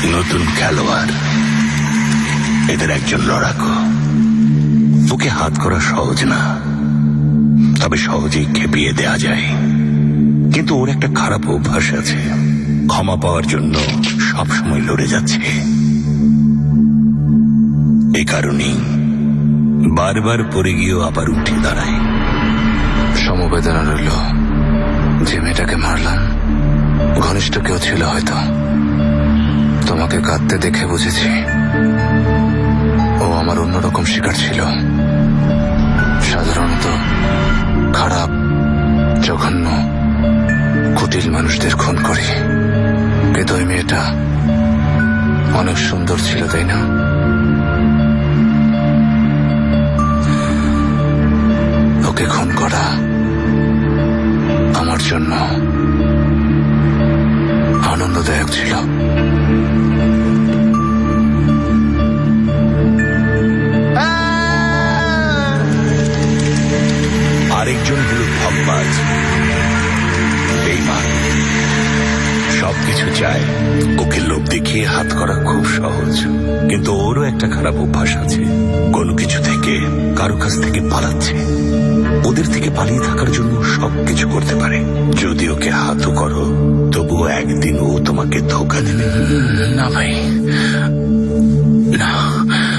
নতুন খেলোয়াড়, এদের একজন লড়াকু। ওকে হাত করা সহজ না, তবে সহজেই খেপিয়ে দেয়া যায়। কিন্তু ওর একটা খারাপ অভ্যাস আছে, ক্ষমা পাওয়ার জন্য সবসময় লড়ে যাচ্ছে। এ কারণেই বারবার পড়ে গিয়েও আবার উঠে দাঁড়ায়। সমবেদনা রইল, যে মেয়েটাকে মারলাম ঘনিষ্ঠ কেউ ছিল হয়তো। তোমাকে কাঁদতে দেখে বুঝেছি ও আমার অন্যরকম শিকার ছিল। সাধারণত খারাপ, জঘন্য, কুটিল মানুষদের খুন করি, কিন্তু ওই মেয়েটা অনেক সুন্দর ছিল, তাই না? ওকে খুন করা আমার জন্য আনন্দদায়ক ছিল। আরেকজন হল ধপ্পাজ, বেঈমান, সবকিছু চায়। ওকে লোভ দেখিয়ে হাত করা খুব সহজ, কিন্তু ওরও একটা খারাপ অভ্যাস আছে। কোনো কিছু থেকে, কারো কাছ থেকে পালাচ্ছে। ওদের থেকে পালিয়ে থাকার জন্য সবকিছু করতে পারে। যদি ওকে হাতও করো, তবুও একদিন ও তোমাকে ধোঁকা দেবে। না ভাই, না,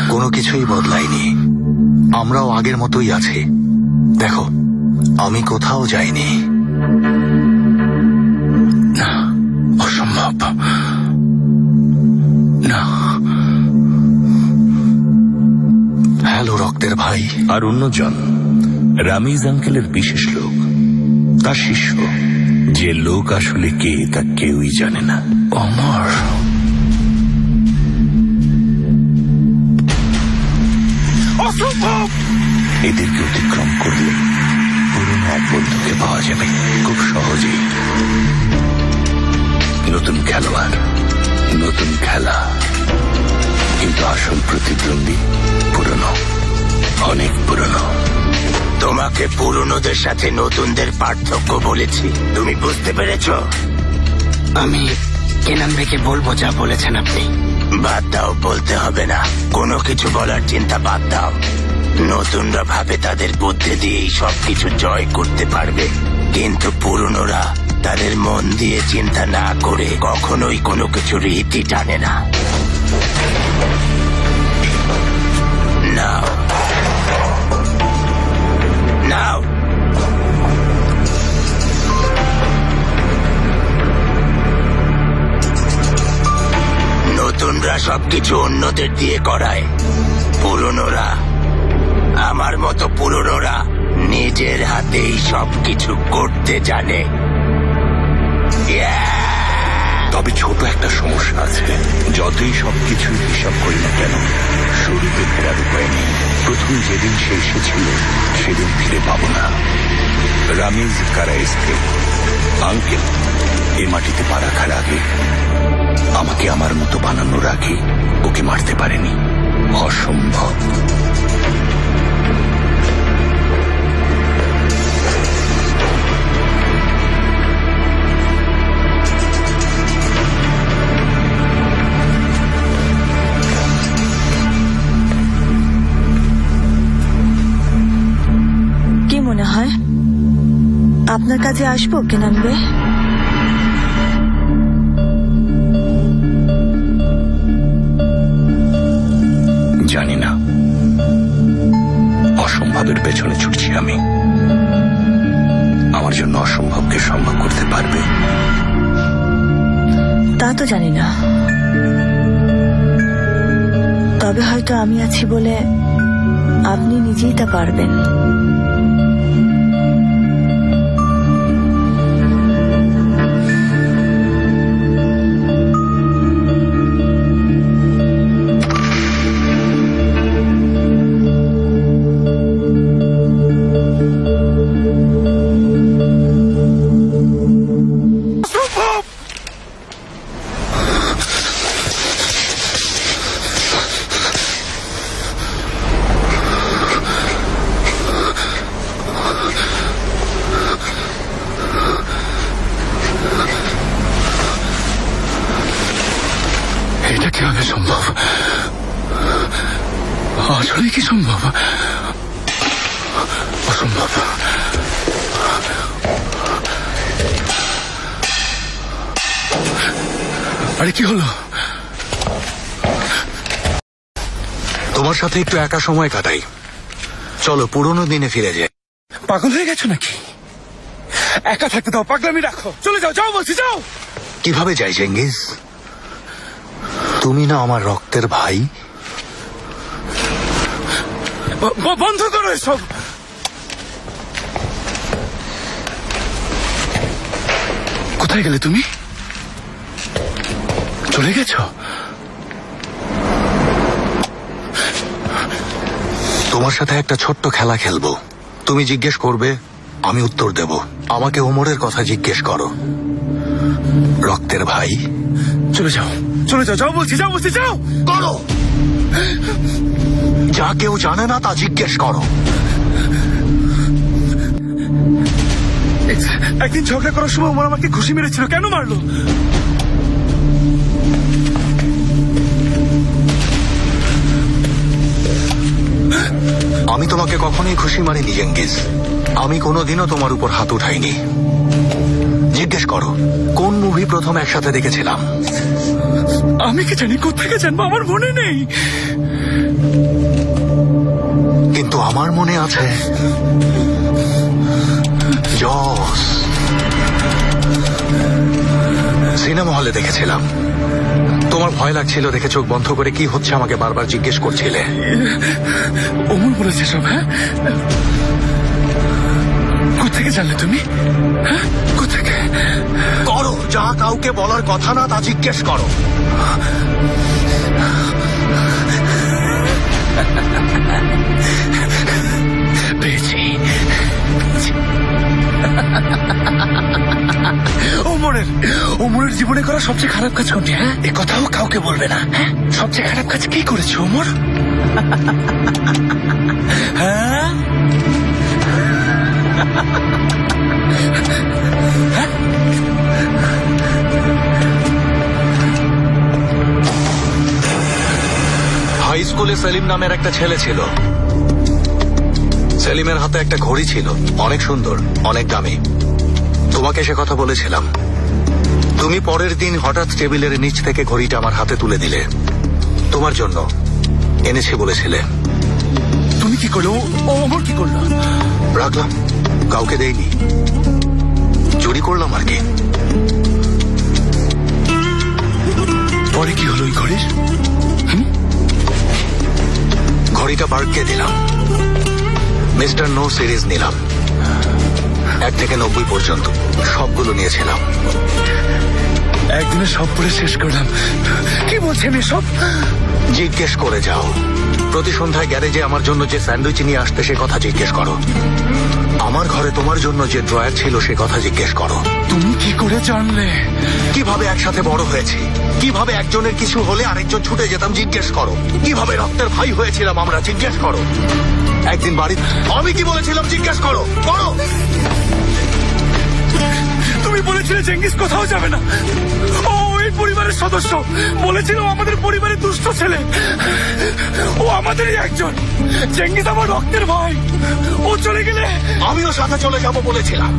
কোনো কিছুই বদলায়নি। আমরাও আগের মতোই আছি। দেখো, আমি কোথাও যাইনি। না, অসম্ভব। না। হ্যালো রক্তের ভাই। আর অন্যজন রামিজ আঙ্কেলের বিশেষ লোক, তার শিষ্য। যে লোক আসলে কে তা কেউই জানে না। অমর। অসম্ভব! এদেরকে অতিক্রম করলে পুরনো এক বন্ধুকে পাওয়া যাবে খুব সহজেই। নতুন খেলোয়াড়, নতুন খেলা, কিন্তু আসল প্রতিদ্বন্দ্বী পুরনো, অনেক পুরনো। তোমাকে পুরনোদের সাথে নতুনদের পার্থক্য বলেছি, তুমি বুঝতে পেরেছ? আমি কেনান ভাইকে বলবো যা বলেছেন আপনি। বাদ দাও, বলতে হবে না। কোনো কিছু বলার চিন্তা বাদ দাও। নতুনরা ভাবে তাদের বুদ্ধি দিয়েই সবকিছু জয় করতে পারবে, কিন্তু পুরনোরা তাদের মন দিয়ে চিন্তা না করে কখনোই কোনো কিছুর রীতি টানে না। নাও নাও, নতুনরা সবকিছু অন্যদের দিয়ে করায়, পুরনোরা, আমার মতো পুরনোরা নিজের হাতেই সবকিছু করতে জানে। তবে ছোট একটা সমস্যা আছে, যতই সবকিছু হিসাব করি না কেন, শুরুতে ফেরার উপায় নেই। প্রথম যেদিন সে এসেছিল সেদিন ফিরে পাবো না। রামিজ কারাইসকে আঙ্কেল এ মাটিতে পা রাখার আগে, আমাকে আমার মতো বানানোর আগে ওকে মারতে পারেনি। অসম্ভব। কি মনে হয় আপনার কাছে আসবো কেনান ভাই? জানি না, অসম্ভবের পেছনে ছুটছি আমি। আমার জন্য অসম্ভবকে সম্ভব করতে পারবে? তা তো জানি না, তবে হয়তো আমি আছি বলে আপনি নিজেই তা পারবেন। এটা কিভাবে সম্ভব? আসলে কি সম্ভব? অসম্ভব। আরে কি হলো? তোমার সাথে একটু একা সময় কাটাই। চলো পুরোনো দিনে ফিরে যাই। পাগল হয়ে গেছো নাকি? একা থাকতে দাও, পাগলামি রাখো। চলে যাও, যাও বলছি, যাও। কিভাবে যাই চেঙ্গিজ? তুমি না আমার রক্তের ভাই? বন্ধ করো এসব। কোথায় গেলে তুমি? চলে গেছো? তোমার সাথে একটা ছোট্ট খেলা খেলবো। তুমি জিজ্ঞেস করবে, আমি উত্তর দেব। আমাকে ওমরের কথা জিজ্ঞেস করো। রক্তের ভাই? চলে যাও, চলে যাও, যাও বলছি, যাও বলছি, যাও। করো। যা কেউ জানে না তা জিজ্ঞেস করো। একদিন ঝগড়া করার সময় ওমর আমাকে ঘুষি মেরেছিল, কেন মারলো? আমি তোমাকে কখনোই খুশি মারিনি চেঙ্গিজ। আমি কোনোদিনও তোমার উপর হাত উঠাইনি। জিজ্ঞেস করো, কোন মুভি প্রথম একসাথে দেখেছিলাম? আমি কি জানি, কোথেকে জানবো? আমার মনে নেই। কিন্তু আমার মনে আছে। জস সিনেমা হলে দেখেছিলাম। তোমার ভয় লাগছিল দেখে চোখ বন্ধ করে কি হচ্ছে আমাকে বারবার জিজ্ঞেস করছিলে। ওমর বলেছে সব? হ্যাঁ, কোথেকে জানলে তুমি? হ্যাঁ, কোথেকে? করো, যা কাউকে বলার কথা না তা জিজ্ঞেস করো। পেয়েছি। ওমরের জীবনে করা সবচেয়ে খারাপ কাজ কোনটি? হ্যাঁ, এ কথাও কাউকে বলবে না। হ্যাঁ, সবচেয়ে খারাপ কাজ কি করেছে ওমর? হ্যাঁ, হাই স্কুলে সেলিম নামের একটা ছেলে ছিল। সেলিমের হাতে একটা ঘড়ি ছিল, অনেক সুন্দর, অনেক দামি। তোমাকে সে কথা বলেছিলাম। তুমি পরের দিন হঠাৎ টেবিলের নিচ থেকে ঘড়িটা আমার হাতে তুলে দিলে। তোমার জন্য এনেছি বলেছিলে। তুমি কি করলো? ওমর কি করলো? রাখলাম, কাউকে দেইনি, চুরি করলাম আর কি। পরে কি হলো ওই ঘড়ির? ঘড়িটা বার্ককে দিলাম। মিস্টার নো সিরিজ নিলাম, 1 থেকে 90 পর্যন্ত সবগুলো নিয়েছিলাম। একদিনে সব পড়ে শেষ করলাম। কি বলছেন এসব? জিজ্ঞেস করে যাও। প্রতি সন্ধ্যায় গ্যারেজে আমার জন্য যে স্যান্ডউইচ নিয়ে আসতে সে কথা জিজ্ঞেস করো। আমার ঘরে তোমার জন্য যে ড্রয়ার ছিল সে কথা জিজ্ঞেস করো। তুমি কি করে জানলে? কিভাবে একসাথে বড় হয়েছি, কিভাবে একজনের কিছু হলে আরেকজন ছুটে যেতাম জিজ্ঞেস করো। কিভাবে রক্তের ভাই হয়েছিলাম আমরা জিজ্ঞেস করো। একদিন বাড়ি আমি কি বলেছিলাম জিজ্ঞেস করো। করো। তুমি বলেছিলে চেঙ্গিস কোথাও যাবে না। ও এই পরিবারের সদস্য। বলেছিল আমাদের পরিবারের দুষ্ট ছেলে। ও আমাদেরই একজন। চেঙ্গিস আমার রক্তের ভাই। ও চলে গেলে আমিও সাথে চলে যাব বলেছিলাম।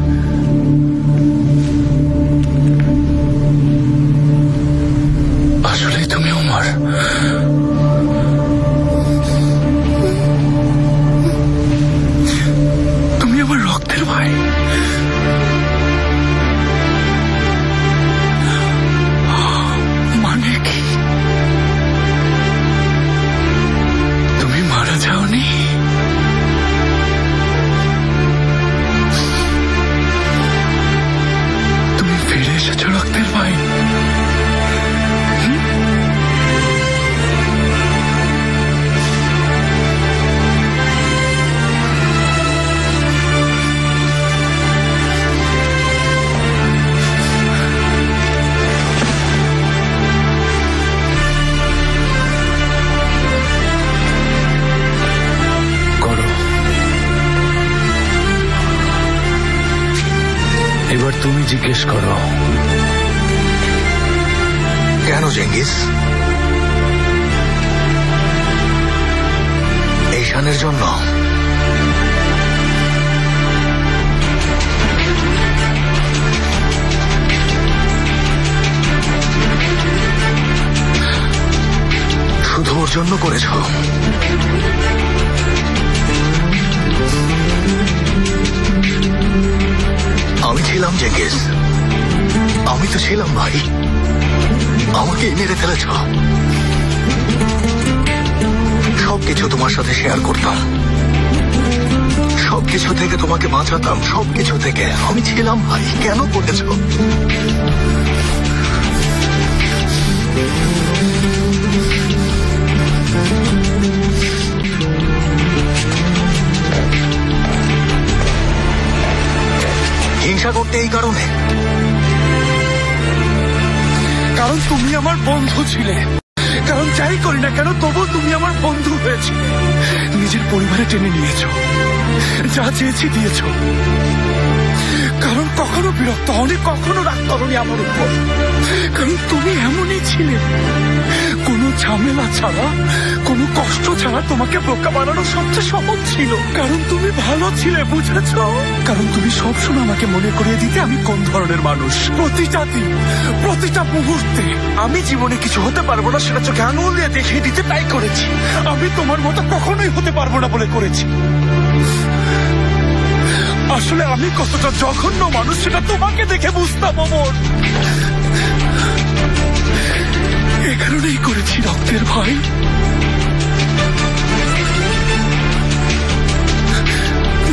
আসলেই তুমি ওমর? তুমি আমার রক্তের ভাই? মানে কি? তুমি মারা যাওনি? তুমি ফিরে এসেছো রক্তের ভাই? এবার তুমি জিজ্ঞেস করো। কেন চেঙ্গিস? ঈশানের জন্য? শুধু ওর জন্য করেছ? আমি ছিলাম জেঙ্গিস, আমি তো ছিলাম ভাই, আমাকে মেরে ফেলেছ। সবকিছু তোমার সাথে শেয়ার করতাম, সবকিছু থেকে তোমাকে বাঁচাতাম, সবকিছু থেকে আমি ছিলাম ভাই। কেন করেছ? হিংসা করতে এই কারণে? কারণ তুমি আমার বন্ধু ছিলে, কারণ যাই করি না কেন তবু তুমি আমার বন্ধু হয়েছিলে। নিজের পরিবারে টেনে নিয়েছো, যা চেয়েছি দিয়েছো। কারণ কখনো বিরক্ত হওনি, কখনো রাগ করনি আমার উপর। কারণ তুমি এমনই ছিলে, কোনো ঝামেলা ছাড়া, কোনো কষ্ট ছাড়া তোমাকে বোকা বানানো সবচেয়ে সহজ ছিল। কারণ তুমি ভালো ছিলে, বুঝেছো? কারণ তুমি সবসময় আমাকে মনে করিয়ে দিতে আমি কোন ধরনের মানুষ। প্রতিটা দিন, প্রতিটা মুহূর্তে আমি জীবনে কিছু হতে পারবো না সেটা চোখে আঙুল দিয়ে দেখিয়ে দিতে তাই করেছি। আমি তোমার মতো কখনোই হতে পারবো না বলে করেছি। আসলে আমি কতটা জঘন্য মানুষ সেটা তোমাকে দেখে বুঝতাম অমর। এ কারণেই করেছি রক্তের ভাই।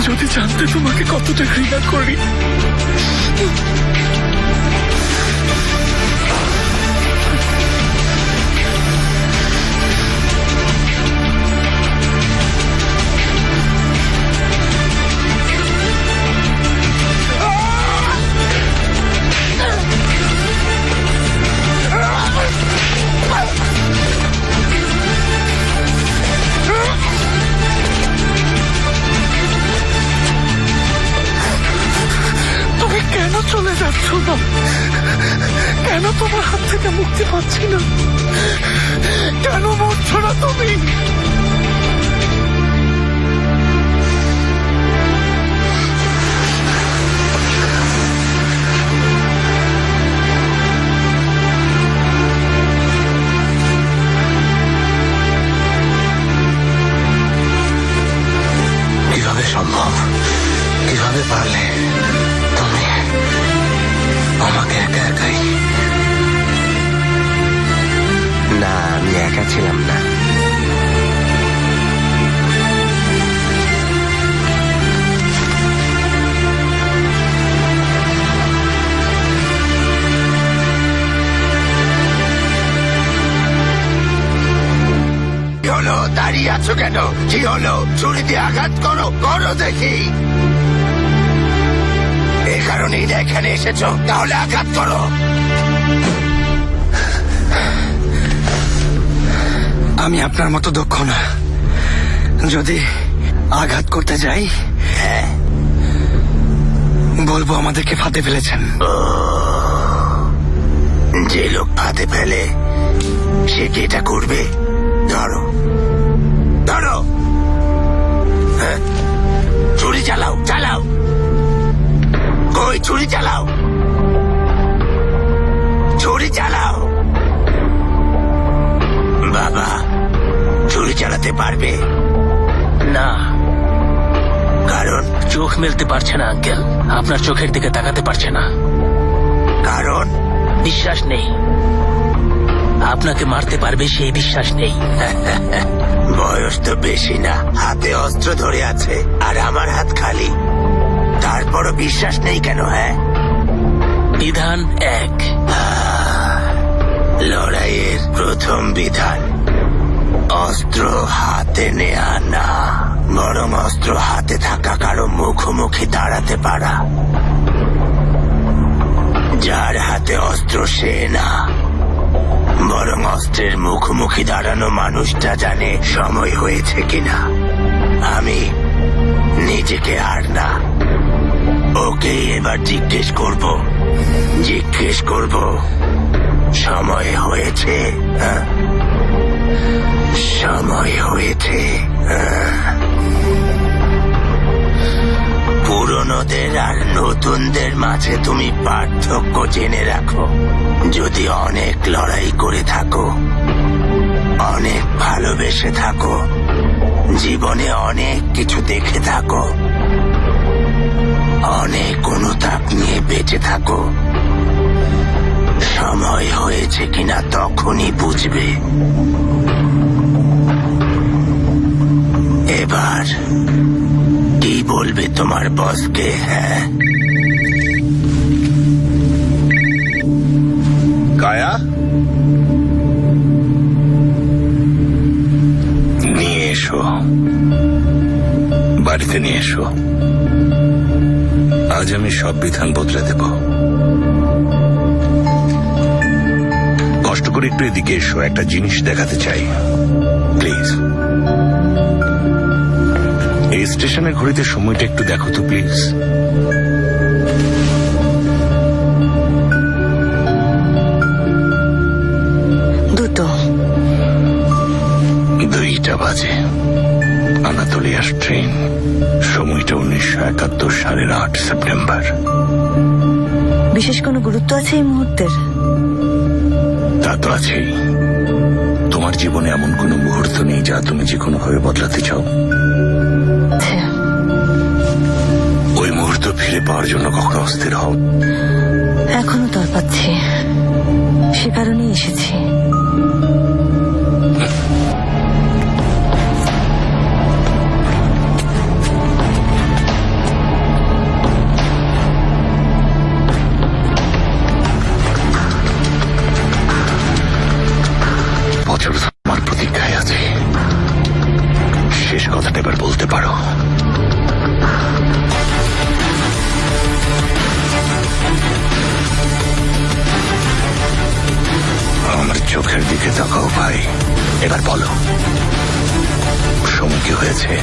যদি জানতে তোমাকে কতটা ঘৃণা করি। কেন চলে যাচ্ছ না? কেন তোমার হাত থেকে মুক্তি পাচ্ছি না? কেন মরছ না তুমি? কিভাবে সম্ভব? কিভাবে পারলে তুমি আমাকে একা একাই? না, আমি একা ছিলাম না। কি হলো? দাঁড়িয়ে আছো কেন? কি হলো? ছুরি দিয়ে আঘাত করো, করো দেখি। এই কারণেই না এখানে এসেছো, তাহলে আঘাত করো। আমি আপনার মতো দক্ষ না। যদি আঘাত করতে যাই বলবো আমাদেরকে ফাঁদে ফেলেছেন। যে লোক ফাঁদে ফেলে সে কি এটা করবে? ধরো ধরো, ছুরি চালাও, চালাও। কই ছুরি চালাও, ছুরি চালাও। বাবা ছুরি চালাতে পারবে না। কারণ? চোখ মেলতে পারছে না আঙ্কেল, আপনার চোখের দিকে তাকাতে পারছে না। কারণ? বিশ্বাস নেই আপনাকে মারতে পারবে, সেই বিশ্বাস নেই। বয়স তো বেশি না, হাতে অস্ত্র ধরে আছে আর আমার হাত খালি, তারপরও বিশ্বাস নেই কেন? হ্যাঁ, বিধান এক। লড়াইয়ের প্রথম বিধান অস্ত্র হাতে নেয়া না, বরং অস্ত্র হাতে থাকা কারো মুখোমুখি দাঁড়াতে পারা। যার হাতে অস্ত্র সে না, বরং অস্ত্রের মুখোমুখি দাঁড়ানো মানুষটা জানে সময় হয়েছে কিনা। আমি নিজেকে আর না, ওকে এবার জিজ্ঞেস করব সময় হয়েছে। সময় হয়েছে। পুরনোদের আর নতুনদের মাঝে তুমি পার্থক্য জেনে রাখো। যদি অনেক লড়াই করে থাকো, অনেক ভালোবেসে থাকো, জীবনে অনেক কিছু দেখে থাকো, অনেক অনুতাপ নিয়ে বেঁচে থাকো, সময় হয়েছে কিনা তখনই বুঝবে। এবার কি বলবে তোমার বসকে? হ্যাঁ, কায়া, নিয়ে এসো, বাড়িতে নিয়ে এসো। আজ আমি সব বিধান বদলে দেব। কষ্ট করে একটু এদিকে এসো, একটা জিনিস দেখাতে চাই প্লিজ। এই স্টেশনের ঘড়িতে সময়টা একটু দেখো তো প্লিজ। দুইটা বাজে। আনাতোলিয়ার ট্রেন। সময়টা 1971 সালের 8 সেপ্টেম্বর। বিশেষ কোনো গুরুত্ব আছে এই মুহূর্তের? তা তো আছেই। তোমার জীবনে এমন কোনো মুহূর্ত নেই যা তুমি যে কোনোভাবে বদলাতে চাও? ওই মুহূর্ত ফিরে পাওয়ার জন্য কখনো অস্থির হও? এখনো তর পাচ্ছি, সে কারণেই এসেছি। বছর আমার প্রতীক্ষায় আছে। শেষ কথাটা এবার বলতে পারো। আমার চোখের দিকে তাকাও ভাই, এবার বলো সময় কি হয়েছে?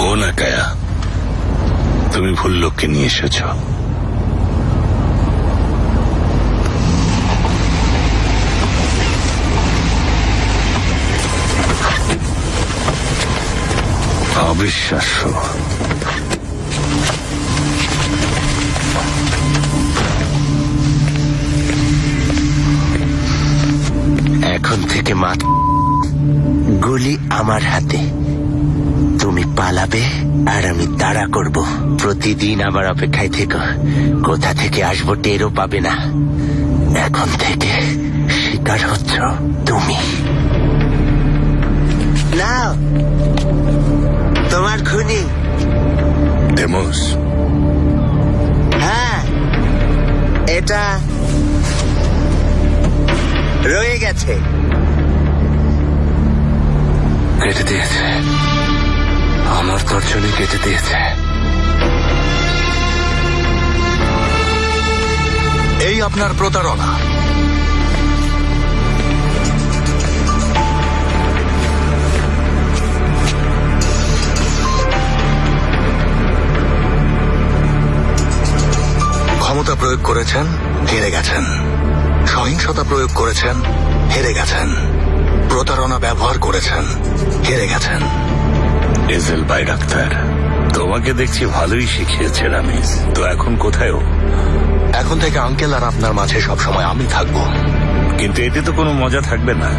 ও না কায়া, তুমি ভুল লোককে নিয়ে এসেছ। অবিশ্বাস্য। এখন থেকে গুলি আমার হাতে। তুমি পালাবে আর আমি তাড়া করব। প্রতিদিন আমার অপেক্ষায় থেকো। কোথা থেকে আসবো টেরও পাবে না। এখন থেকে শিকার হচ্ছ তুমি। নাও তোমার খুনি। ডেমোস, হ্যাঁ, এটা রয়ে গেছে। কেটে দিয়েছে, আমার তর্জনী কেটে দিয়েছে। এই আপনার প্রতারণা। ক্ষমতা প্রয়োগ করেছেন, হেরে গেছেন। সহিংসতা প্রয়োগ করেছেন, হেরে গেছেন। প্রতারণা ব্যবহার করেছেন, হেরে গেছেন। এজেল বাইরাক্তার, তোমাকে দেখছি ভালোই শিখিয়েছে রামিজ। তো এখন কোথায় ও? এখন থেকে আঙ্কেল আর আপনার মাঝে সবসময় আমি থাকবো। কিন্তু এতে তো কোনো মজা থাকবে না।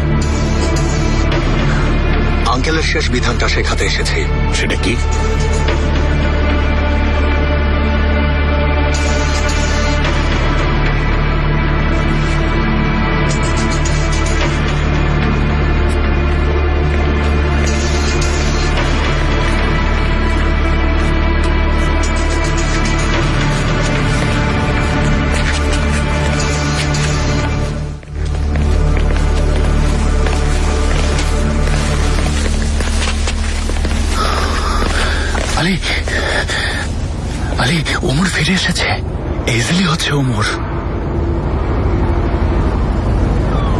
আঙ্কেলের শেষ বিধানটা শেখাতে এসেছি। সেটা কি? আলী, আলী, ওমর ফিরে এসেছে। ইজিলি হচ্ছে ওমর।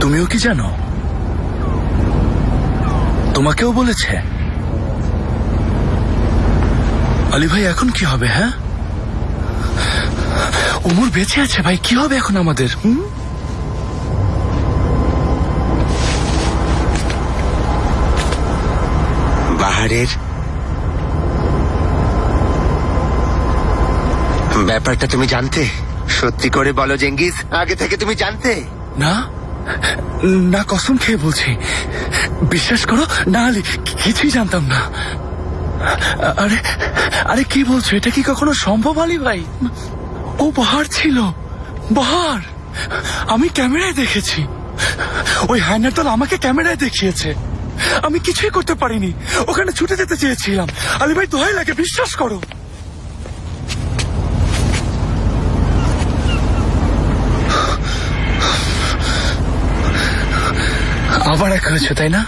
তুমিও কি জানো? তোমাকেও বলেছে? আলী ভাই, এখন কি হবে? হ্যাঁ, ওমর বেঁচে আছে ভাই, কি হবে এখন আমাদের? বাহারের ব্যাপারটা তুমি জানতে? সত্যি করে বলো জেঙ্গিস, আগে থেকে তুমি জানতে? না না, কসম খেয়ে বলছি, বিশ্বাস করো না আলী, কিছুই জানতাম না। আরে আরে, কি বলছো? এটা কি কখনো সম্ভব আলী ভাই? ও বাহার ছিল, বাহার। আমি ক্যামেরায় দেখেছি, ওই হায়নার দল আমাকে ক্যামেরায় দেখিয়েছে। আমি কিছুই করতে পারিনি, ওখানে ছুটে যেতে চেয়েছিলাম। আলী ভাই, দোহাই লাগে, বিশ্বাস করো। আবার এক হয়েছে তাই না?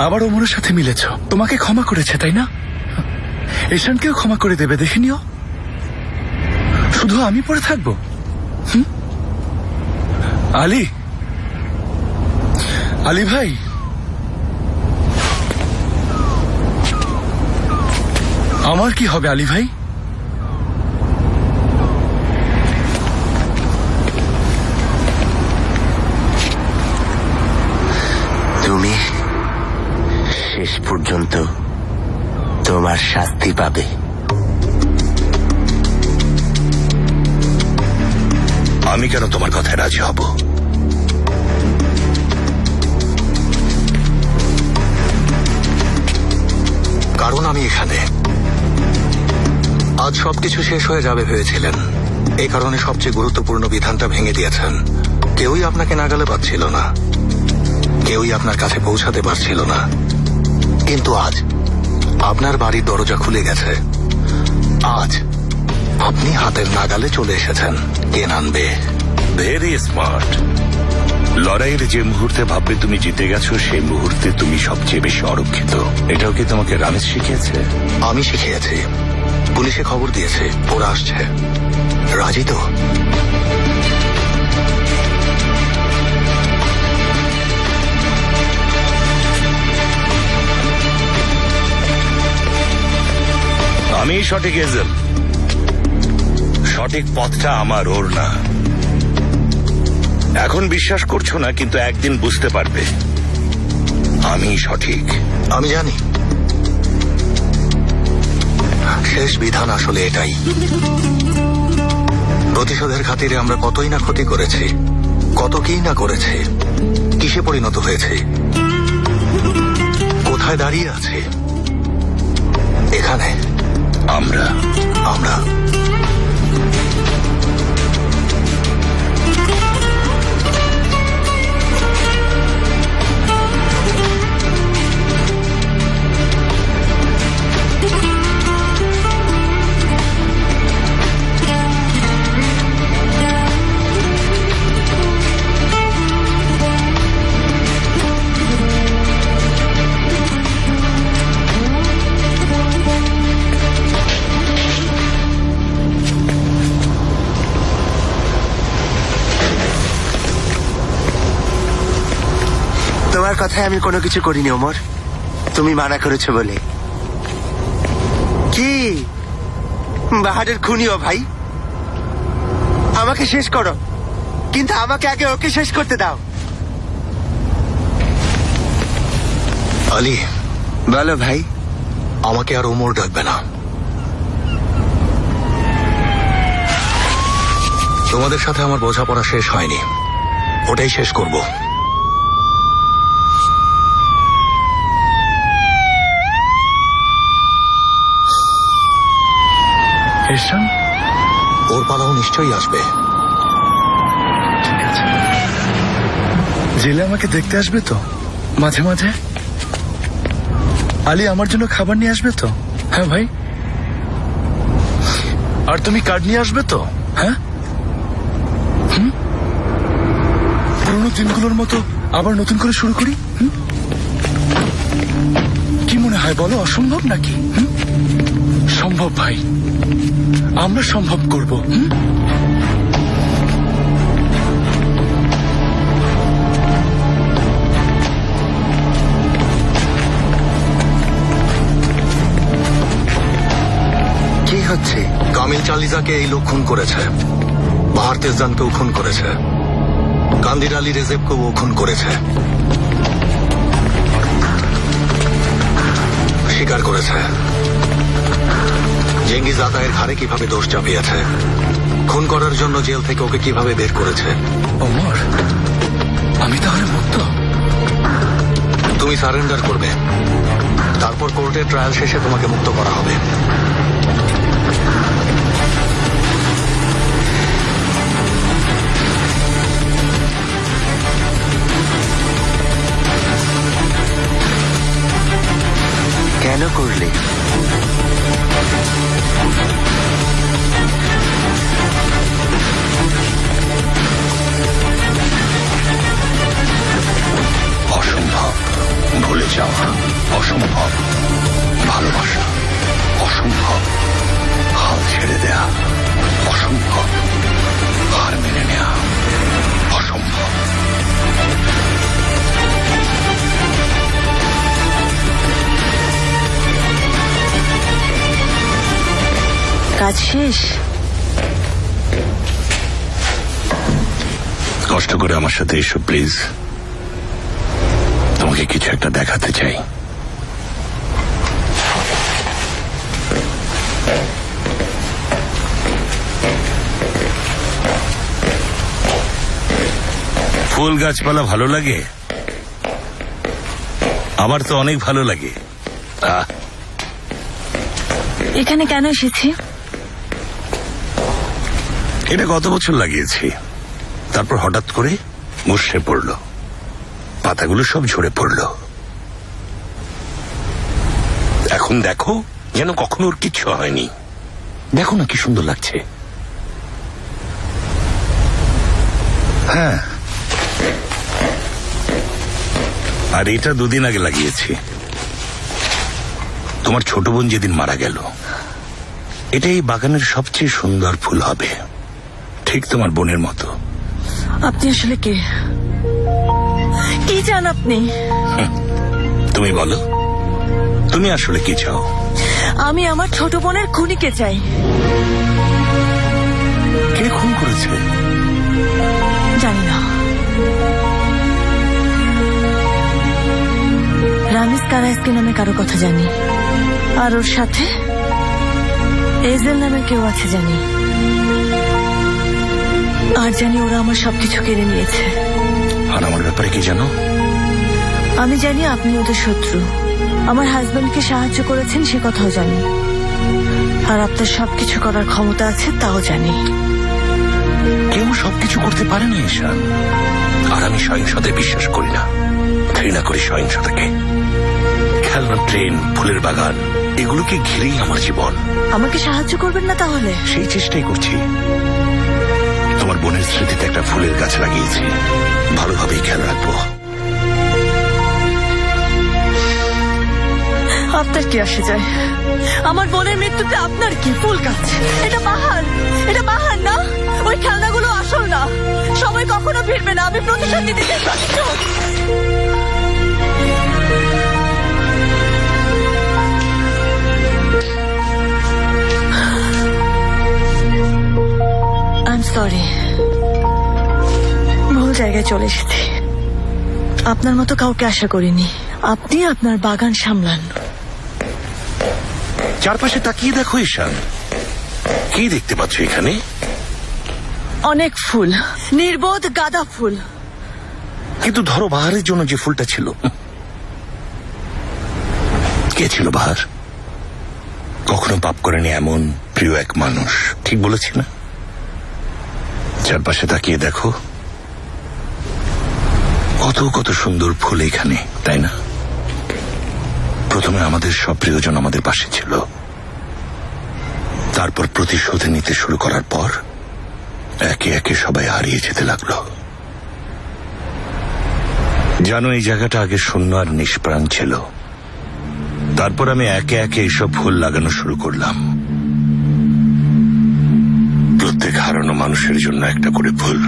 আবার ওমরের সাথে মিলেছ। তোমাকে ক্ষমা করেছে তাই না? ঈশানকেও ক্ষমা করে দেবে, দেখে নিও। শুধু আমি পড়ে থাকবো? আলী, আলী ভাই, আমার কি হবে আলী ভাই? তুমি শেষ পর্যন্ত তোমার শাস্তি পাবে। আমি কেন তোমার কথায় রাজি হব? কারণ আমি এখানে। আজ সবকিছু শেষ হয়ে যাবে ভেবেছিলেন, এই কারণে সবচেয়ে গুরুত্বপূর্ণ বিধানটা ভেঙে দিয়েছেন। কেউই আপনাকে নাগালে পাচ্ছিল না, কেউই আপনার কাছে পৌঁছাতে পারছিল না। কিন্তু আজ আপনার বাড়ির দরজা খুলে গেছে। আজ আপনি হাতের নাগালে চলে এসেছেন। কে আনবে? Very smart. লড়াইয়ের যে মুহূর্তে ভাববে তুমি জিতে গেছো, সেই মুহূর্তে তুমি সবচেয়ে বেশি অরক্ষিত। এটাও কি তোমাকে রামেশ শিখিয়েছে? আমি শিখিয়েছি। পুলিশে খবর দিয়েছে, ওরা আসছে। রাজি তো? আমি সঠিক এজেল, সঠিক পথটা আমার, ওর না। এখন বিশ্বাস করছো না, কিন্তু একদিন বুঝতে পারবে আমি সঠিক। আমি জানি শেষ বিধান আসলে এটাই। প্রতিশোধের খাতিরে আমরা কতই না ক্ষতি করেছি, কত কি না করেছি, কিসে পরিণত হয়েছে, কোথায় দাঁড়িয়ে আছে? এখানে আমরা আমরা তোমার কথায় আমি কোনো কিছু করিনি ওমর, তুমি মানা করেছো বলে। কি বাহারের খুনিও ভাই? আমাকে শেষ করো, কিন্তু আমাকে আগে ওকে শেষ করতে দাও। আলী, বলো ভাই। আমাকে আর ওমর ডাকবে না। তোমাদের সাথে আমার বোঝাপড়া শেষ হয়নি, ওটাই শেষ করব। ঈশান, ওর পালাও নিশ্চয়ই আসবে। ঠিক আছে। জেলে আমাকে দেখতে আসবে তো মাঝে মাঝে? আলী, আমার জন্য খাবার নিয়ে আসবে তো? হ্যাঁ ভাই। আর তুমি কার্ড নিয়ে আসবে তো? হ্যাঁ। পুরোনো দিনগুলোর মতো আবার নতুন করে শুরু করি। কি মনে হয় বলো, অসম্ভব নাকি? সম্ভব ভাই, আমরা সম্ভব করব। কি হচ্ছে? কামিল চালিজাকে এই লোক খুন করেছে, বাহার তেজদানকেও খুন করেছে, কান্দির আলী রেজেবকেও খুন করেছে, স্বীকার করেছে জেঙ্গিজ আতায়ের ঘাড়ে কিভাবে দোষ চাপিয়েছে, খুন করার জন্য জেল থেকে ওকে কিভাবে বের করেছে। ওমর, আমি তাহলে মুক্ত? তুমি সারেন্ডার করবে, তারপর কোর্টের ট্রায়াল শেষে তোমাকে মুক্ত করা হবে। কেন করলে? অসম্ভব ভুলে যাওয়া, অসম্ভব ভালোবাসা, অসম্ভব হাল ছেড়ে দেয়া, অসম্ভব হার মেনে নেয়া, অসম্ভব। কাজ শেষ? কষ্ট করে আমার সাথে এসো প্লিজ, তোমাকে কিছু একটা দেখাতে চাই। ফুল গাছপালা ভালো লাগে? আমার তো অনেক ভালো লাগে। এখানে কেন এসেছি? এটা গত বছর লাগিয়েছি, তারপর হঠাৎ করে মুষড়ে পড়ল, পাতাগুলো সব ঝরে পড়ল। এখন দেখো যেন কখনো ওর কিচ্ছু হয়নি। দেখো না কি সুন্দর লাগছে। হ্যাঁ, আর এটা 2 দিন আগে লাগিয়েছি, তোমার ছোট বোন যেদিন মারা গেল। এটা এই বাগানের সবচেয়ে সুন্দর ফুল হবে, ঠিক তোমার বোনের মতো। আপনি আসলে কে? কি চান আপনি? তুমি বলো, তুমি আসলে কি চাও? আমি আমার ছোট বোনের খুনিকে চাই। কে খুন করেছে? জানি না। রামিজ কারাইসকে নামে কারো কথা জানি, আর ওর সাথে এজেল নামে কেউ আছে জানি, আর জানি ওরা আমার সবকিছু কেড়ে নিয়েছে। আর আমার ব্যাপারে কি জানো? আমি জানি আপনি ওদের শত্রু, আমার হাজবেন্ডকে সাহায্য করেছেন সে কথাও জানি, আর আপনার সবকিছু করার ক্ষমতা আছে তাও জানি। কেউ সবকিছু করতে পারে না ঈশান, আর আমি সহিংসতায় বিশ্বাস করি না, ঘৃণা করি সহিংসতাকে। খেলনা ট্রেন, ফুলের বাগান, এগুলোকে ঘিরেই আমার জীবন। আমাকে সাহায্য করবেন না তাহলে? সেই চেষ্টাই করছি। তোমার বোনের স্মৃতিতে একটা ফুলের গাছ লাগিয়েছি, ভালোভাবেই খেয়াল রাখবো। আপনার কি আসে যায়? আমার বোনের মৃত্যুতে আপনার কি? ফুল গাছ, এটা বাহার, এটা বাহার না? ওই খেলনাগুলো আসল না, সময় কখনো ফিরবে না। আমি প্রতিশোধ নিতে চাই, প্রতিশোধ। আই এম সরি, ভুল জায়গায় চলে এসেছি। আপনার মতো কাউকে আশা করিনি। আপনি আপনার বাগান সামলান। চারপাশে তাকিয়ে দেখো ঈশান, কি দেখতে পাচ্ছ এখানে? অনেক ফুল, নির্বোধ গাঁদা ফুল। কিন্তু ধরো বাহারের জন্য যে ফুলটা ছিল, কে ছিল বাহার? কখনো পাপ করেনি এমন প্রিয় এক মানুষ, ঠিক বলেছি না? চারপাশে তাকিয়ে দেখো, কত কত সুন্দর ফুল এখানে, তাই না? প্রথমে আমাদের সব প্রিয়জন আমাদের পাশে ছিল, তারপর প্রতিশোধ নিতে শুরু করার পর একে একে সবাই হারিয়ে যেতে লাগলো। জানো, এই জায়গাটা আগে শূন্য আর নিষ্প্রাণ ছিল, তারপর আমি একে একে এইসব ফুল লাগানো শুরু করলাম। প্রত্যেক হারানো মানুষের জন্য একটা করে ফুল।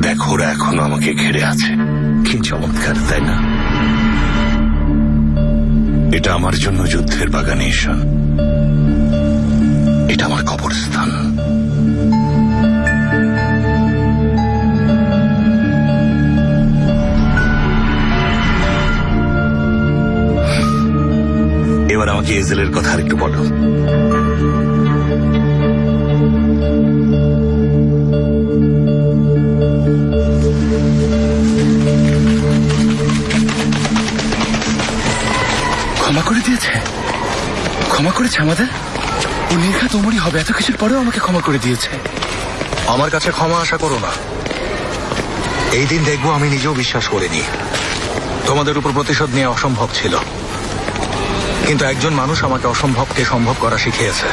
দেখো, ওরা এখনো আমাকে ঘিরে আছে। কি চমৎকার, তাই না? এটা আমার জন্য যুদ্ধের বাগানে ঈশান। এটা আমার কবরস্থান। এবার আমাকে এজেলের কথা আর একটু বলো। ক্ষমা করে দিয়েছে? ক্ষমা করেছে আমাদের? ও নির্ঘাত ওমরই হবে, এত কিছুর পরেও আমাকে ক্ষমা করে দিয়েছে। আমার কাছে ক্ষমা আশা করো না। এই দিন দেখবো আমি নিজেও বিশ্বাস করিনি। তোমাদের উপর প্রতিশোধ নেওয়া অসম্ভব ছিল, কিন্তু একজন মানুষ আমাকে অসম্ভবকে সম্ভব করা শিখিয়েছে।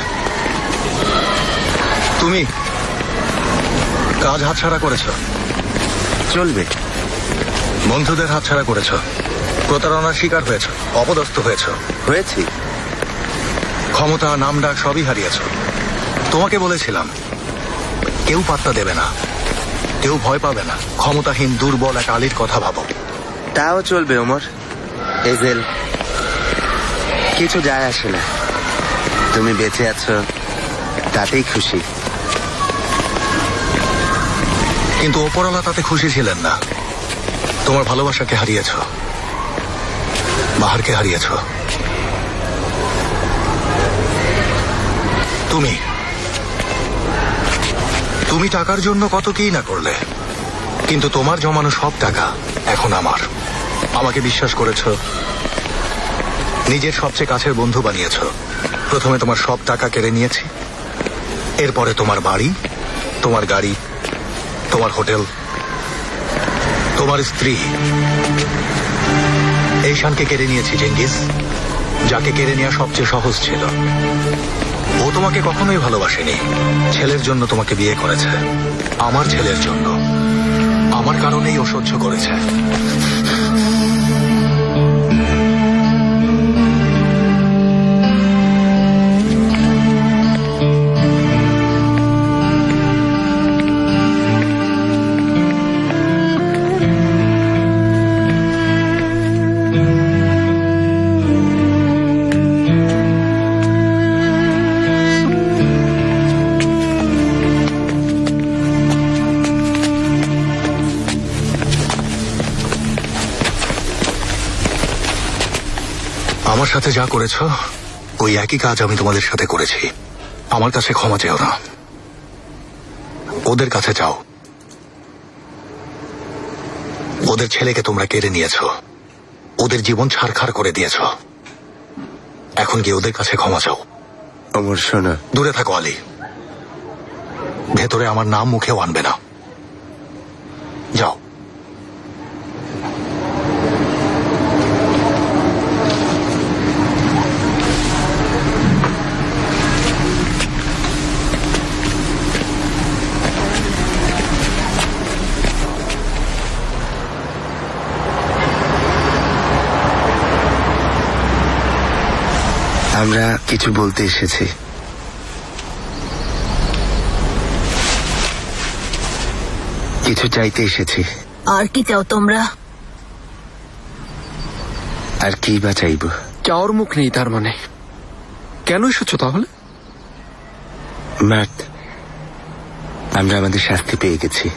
তুমি কাজ হাতছাড়া করেছ, চলবে। বন্ধুদের হাতছাড়া করেছ, প্রতারণার শিকার হয়েছ, অপদস্থ হয়েছ, হয়েছি। ক্ষমতা, নাম ডাক সবই হারিয়েছ। তোমাকে বলেছিলাম কেউ পাত্তা দেবে না, কেউ ভয় পাবে না। ক্ষমতাহীন দুর্বল এক আলীর কথা ভাবো। তাও চলবে ওমর। এজেল, কিছু যায় আসে না। তুমি বেঁচে আছো, তাতেই খুশি। কিন্তু ওপরওয়ালা তাতে খুশি ছিলেন না। তোমার ভালোবাসাকে হারিয়েছ, বাহারকে হারিয়েছ। তুমি টাকার জন্য কত কি না করলে, কিন্তু তোমার জমানো সব টাকা এখন আমার। আমাকে বিশ্বাস করেছ, নিজের সবচেয়ে কাছের বন্ধু বানিয়েছ। প্রথমে তোমার সব টাকা কেড়ে নিয়েছি, এরপরে তোমার বাড়ি, তোমার গাড়ি, তোমার হোটেল, তোমার স্ত্রী। এই শানকে কেড়ে নিয়েছি চেঙ্গিস, যাকে কেড়ে নেওয়া সবচেয়ে সহজ ছিল। ও তোমাকে কখনোই ভালোবাসেনি। ছেলের জন্য তোমাকে বিয়ে করেছে, আমার ছেলের জন্য। আমার কারণেই ও সহ্য করেছে। আমার সাথে যা করেছ, ওই একই কাজ আমি তোমাদের সাথে করেছি। আমার কাছে ক্ষমা চেও না, ওদের কাছে যাও। ওদের ছেলেকে তোমরা কেড়ে নিয়েছ, ওদের জীবন ছারখার করে দিয়েছ। এখন কি ওদের কাছে ক্ষমা চাও? ওমর শোনো, দূরে থাকো আলী। ভেতরে আমার নাম মুখেও আনবে না। যাও। আমরা কিছু বলতে এসেছি। কিছু চাইতে এসেছি। আর কি চাও তোমরা? আর কি বা চাইব? চাওয়ার মুখ নেই তার মানে? কেন এসেছো তাহলে? মার্ট, আমরা আমাদের শাস্তি পেয়ে গেছি।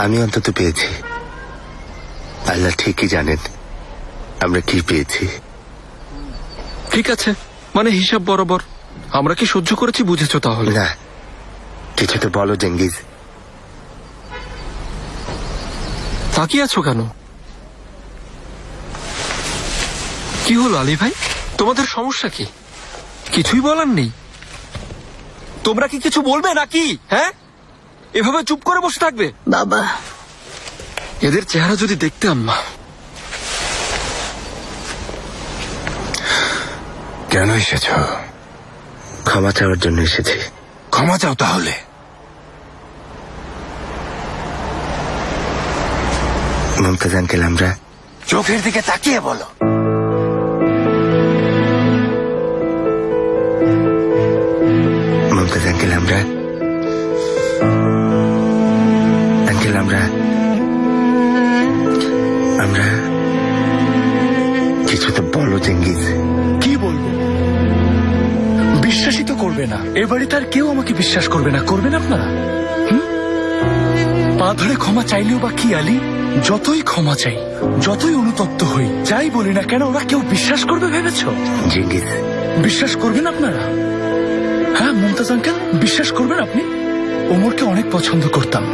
আমি অন্তত পেয়েছি। আল্লাহ ঠিকই জানেন আমরা কি পেয়েছি। ঠিক আছে, মানে হিসাব বরাবর। আমরা কি সহ্য করেছি বুঝেছো তাহলে? না, কিছু তো বলো চেঙ্গিজ। তাকিয়ে আছো কেন? কি হলো আলী ভাই, তোমাদের সমস্যা কি? কিছুই বলার নেই? তোমরা কি কিছু বলবে নাকি? হ্যাঁ, এভাবে চুপ করে বসে থাকবে? বাবা, এদের চেহারা যদি দেখতে আম্মা। কেন এসেছ? ক্ষমা চাওয়ার জন্য এসেছি। ক্ষমা চাও তাহলে। মুমতাজ আঙ্কেল, আমরা চোখের দিকে তাকিয়ে বলো। বিশ্বাসই তো করবে না। এবারে তার কেউ আমাকে বিশ্বাস করবে না, করবেন আপনারা? পা ধরে ক্ষমা চাইলেও বা কি আলী? যতই ক্ষমা চাই, যতই অনুতপ্ত হই, যাই বলি না কেন, ওরা কেউ বিশ্বাস করবে ভেবেছো? চেঙ্গিজ, বিশ্বাস করবেন আপনারা? হ্যাঁ মুমতাজ আঙ্কেল, বিশ্বাস করবেন আপনি? ওমরকে অনেক পছন্দ করতাম,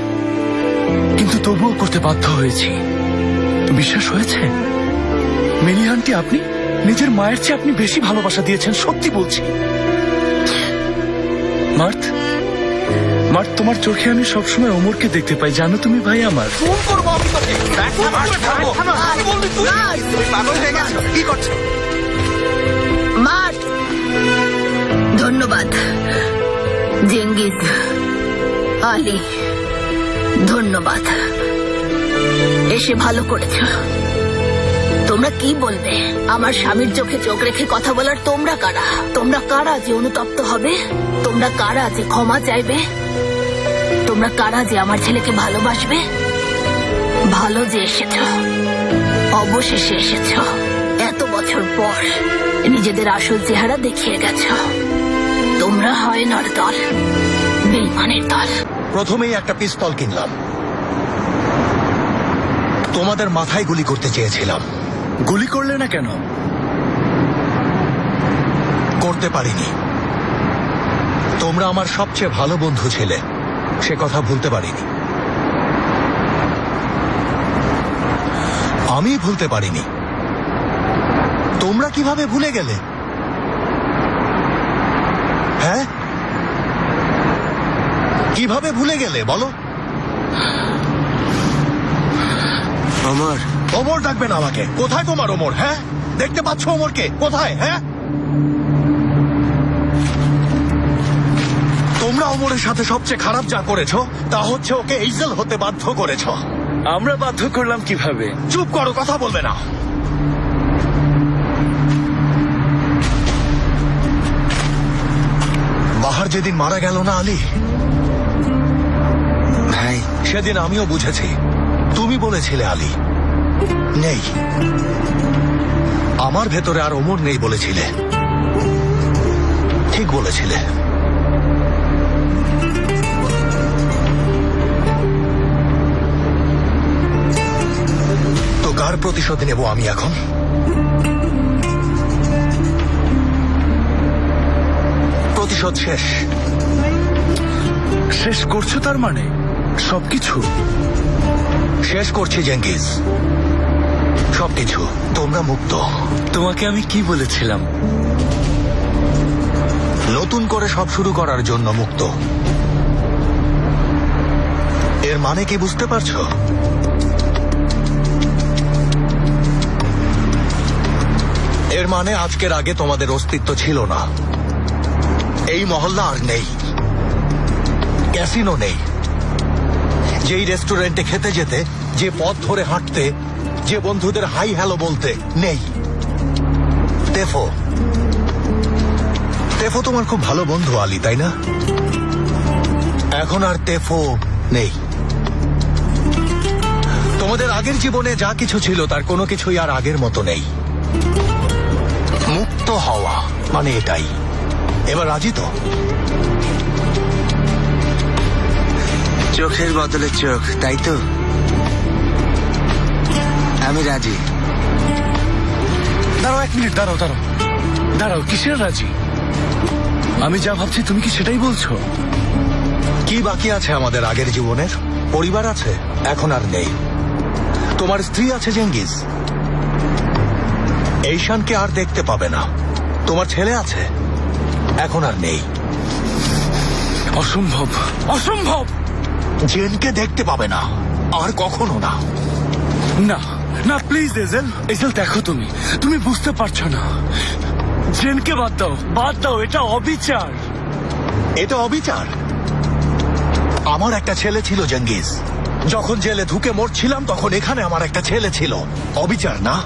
কিন্তু তবুও করতে বাধ্য হয়েছি। বিশ্বাস হয়েছে? মিলি আন্টি, আপনি নিজের মায়ের চেয়ে আপনি বেশি ভালোবাসা দিয়েছেন, সত্যি বলছি। মার্থ, মার্থ, তোমার চোখে আমি সবসময় ওমরকে দেখতে পাই, জানো তুমি ভাই আমার। ফোন করবো আমি তোকে। কি বলবি তুই? তুমি পাগল হয়ে গেছো? কি করছো? মাঠ, ধন্যবাদ। জেঙ্গিজ, আলী, ধন্যবাদ। এসে ভালো করেছ। তোমরা কি বলবে? আমার স্বামীর চোখে চোখ রেখে কথা বলার তোমরা কারা? তোমরা কারা যে অনুতপ্ত হবে? তোমরা কারা যে ক্ষমা চাইবে? তোমরা কারা যে আমার ছেলেকে ভালোবাসবে? ভালো যে এসেছ, অবশেষে এসেছ। এত বছর পর নিজেদের আসল চেহারা দেখিয়ে গেছ। তোমরা হায়নার দল, বেঈমানের দল। প্রথমেই একটা পিস্তল কিনলাম, তোমাদের মাথায় গুলি করতে চেয়েছিলাম। গুলি করলে না কেন? করতে পারিনি। তোমরা আমার সবচেয়ে ভালো বন্ধু ছিলে, সে কথা ভুলতে পারিনি। আমি ভুলতে পারিনি। তোমরা কিভাবে ভুলে গেলে? হ্যাঁ, কিভাবে ভুলে গেলে বলো? অমর, ওমর ডাকবে না আমাকে। কোথায় তোমার ওমর? হ্যাঁ, দেখতে পাচ্ছ ওমরকে? কোথায়? হ্যাঁ, তোমরা ওমরের সাথে সবচেয়ে খারাপ যা করেছো তা হচ্ছে ওকে এইজেল হতে বাধ্য করেছো। আমরা বাধ্য করলাম কিভাবে? চুপ করো, কথা বলবে না। বাহার যেদিন মারা গেল না আলী, ভাই, সেদিন আমিও বুঝেছি। তুমি বলেছিলে আলী নেই, আমার ভেতরে আর ওমর নেই বলেছিলে। ঠিক বলেছিলে। তো কার প্রতিশোধ নেব আমি এখন? প্রতিশোধ শেষ। শেষ করছো তার মানে? সবকিছু শেষ করছি জেঙ্গিজ, সবকিছু। তোমরা মুক্ত। তোমাকে আমি কি বলেছিলাম? নতুন করে সব শুরু করার জন্য মুক্ত। এর মানে কি বুঝতে পারছো? এর মানে আজকের আগে তোমাদের অস্তিত্ব ছিল না। এই মহল্লা আর নেই, ক্যাসিনো নেই, যেই রেস্টুরেন্টে খেতে যেতে, যে পথ ধরে হাঁটতে, যে বন্ধুদের হাই হ্যালো বলতে, নেই। তেফো, তেফো তোমার খুব ভালো বন্ধু আলী, তাই না? এখন আর তেফো নেই। তোমাদের আগের জীবনে যা কিছু ছিল তার কোনো কিছুই আর আগের মতো নেই। মুক্ত হওয়া মানে এটাই। এবার রাজি তো? চোখের বদলে চোখ, তাই তো? আমি রাজি। দাঁড়াও, 1 মিনিট, দাঁড়াও দাঁড়াও দাঁড়াও। কিসের রাজি? আমি যা ভাবছি তুমি কি সেটাই বলছো? কি বাকি আছে আমাদের আগের জীবনের? পরিবার আছে, এখন আর নেই। তোমার স্ত্রী আছে জেঙ্গিজ, এইশানকে আর দেখতে পাবে না। তোমার ছেলে আছে, এখন আর নেই। অসম্ভব, অসম্ভব। জেনকে দেখতে পাবে না, আর কখনো না। না না, প্লিজ এজেল, এজেল দেখো, তুমি তুমি বুঝতে পারছো না। জেনকে বাদ দাও, বাদ দাও, এটা অবিচার। এটা অবিচার? আমার একটা ছেলে ছিল জেঙ্গিজ, যখন জেলে ঢুকে মরছিলাম তখন এখানে আমার একটা ছেলে ছিল। অবিচার না?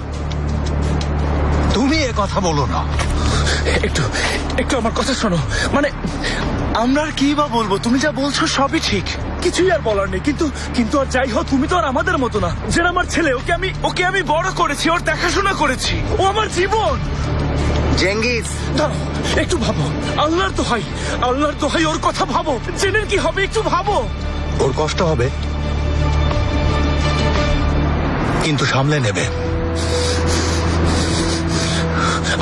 তুমি এ কথা বলো না। একটু একটু আমার কথা শোনো। মানে আমরা আর কি বা বলবো? তুমি যা বলছো সবই ঠিক, কিছুই আর বলার নেই। কিন্তু কিন্তু আর যাই হোক, তুমি তো আর আমাদের মতো না। যে আমার ছেলে, ওকে আমি বড় করেছি, ওর দেখাশোনা করেছি, ও আমার জীবন। জেঙ্গিস দাঁড়াও, একটু ভাবো। আল্লাহর দোহাই ওর কথা ভাবো। জেনের কি হবে একটু ভাবো। ওর কষ্ট হবে, কিন্তু সামলে নেবে।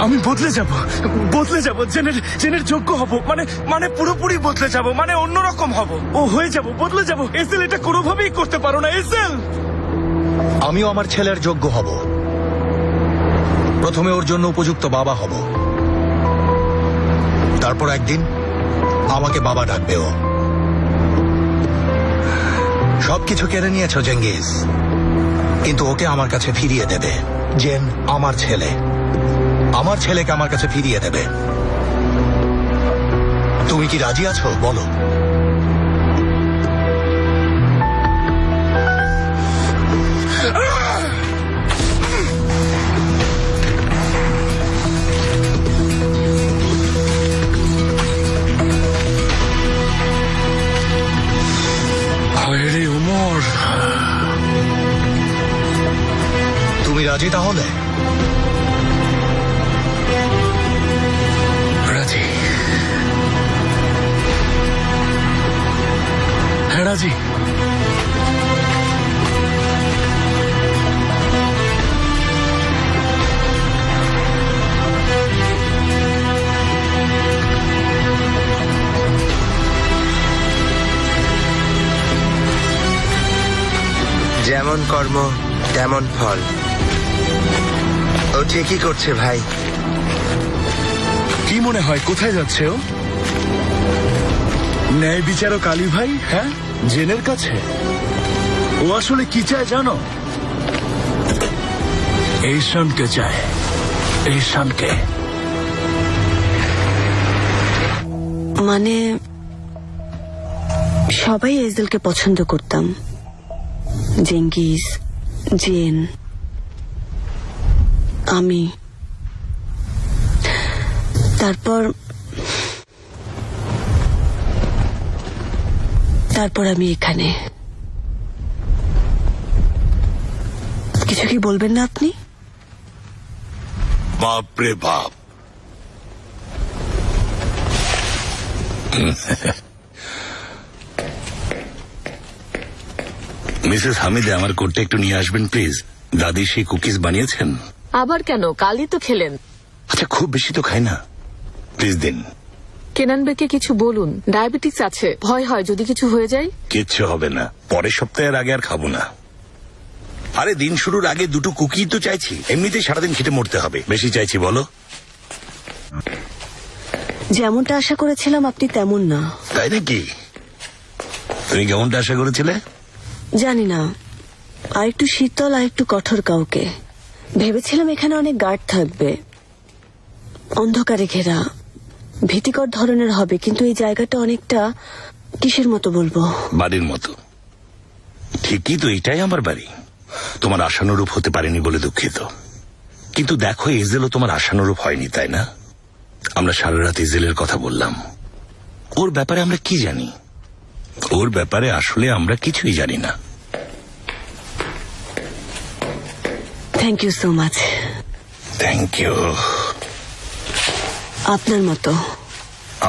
আমি বদলে যাব, জেনের যোগ্য হব, মানে পুরোপুরি বদলে যাব, মানে অন্যরকম হব। ও হয়ে যাব, বদলে যাব। এসেল এটা কোনোভাবেই করতে পারো না, এসেল। আমিও আমার ছেলের যোগ্য হব। প্রথমে ওর জন্য উপযুক্ত বাবা হব, তারপর একদিন আমাকে বাবা ডাকবে ও। সবকিছু কেড়ে নিয়েছ জেঙ্গিস, কিন্তু ওকে আমার কাছে ফিরিয়ে দেবে। জেন আমার ছেলে, আমার ছেলেকে আমার কাছে ফিরিয়ে দেবে। তুমি কি রাজি আছো বলো? হায়রে ওমর, তুমি রাজি তাহলে? রাজি। হ্যাঁ রাজি। যেমন কর্ম তেমন ফল। ও ঠিকই করছে ভাই। কি মনে হয় কোথায় যাচ্ছে ও? ন্যায় বিচারক আলী ভাই, হ্যাঁ, জেনের কাছে। ও আসলে কি চায় জানো? এই শানকে চায়, এই শানকে। মানে সবাই এজেলকে পছন্দ করতাম, জেঙ্গিস, জেন, আমি। তারপর আমি এখানে। কিছু কি বলবেন না আপনি? বাপরে বাপ, মিসেস হামিদে আমার কোটটা একটু নিয়ে আসবেন প্লিজ। দাদি সেই কুকিজ বানিয়েছেন। আবার কেন? কালই তো খেলেন। আচ্ছা, খুব বেশি তো খাই না, প্লিজ দিন। কেনান বেকে কিছু বলুন, ডায়াবেটিস আছে, ভয় হয় যদি কিছু হয়ে যায়। কিচ্ছু হবে না, পরের সপ্তাহের আগে আর খাবো না। আরে দিন শুরুর আগে দুটো কুকি তো চাইছি, এমনিতেই সারাদিন খেটে মরতে হবে, বেশি চাইছি বলো? যেমনটা আশা করেছিলাম আপনি তেমন না। তাই নাকি? তুমি কেমনটা আশা করেছিলে? জানি না, আর একটু শীতল আর একটু কঠোর কাউকে ভেবেছিলাম। এখানে অনেক গার্ড থাকবে, অন্ধকারে ঘেরা, ভীতিকর ধরনের হবে, কিন্তু এই জায়গাটা অনেকটা কিসের মতো বলবো, বাড়ির মতো। ঠিকই তো, এটাই আমার বাড়ি। তোমার আশানুরূপ হতে পারেনি বলে দুঃখিত, কিন্তু দেখো এজেলও তোমার আশানুরূপ হয়নি, তাই না? আমরা সারা রাত এজেলের কথা বললাম। ওর ব্যাপারে আমরা কি জানি? ওর ব্যাপারে আসলে আমরা কিছুই জানি না। Thank you so much. Thank you. আপনার মতো।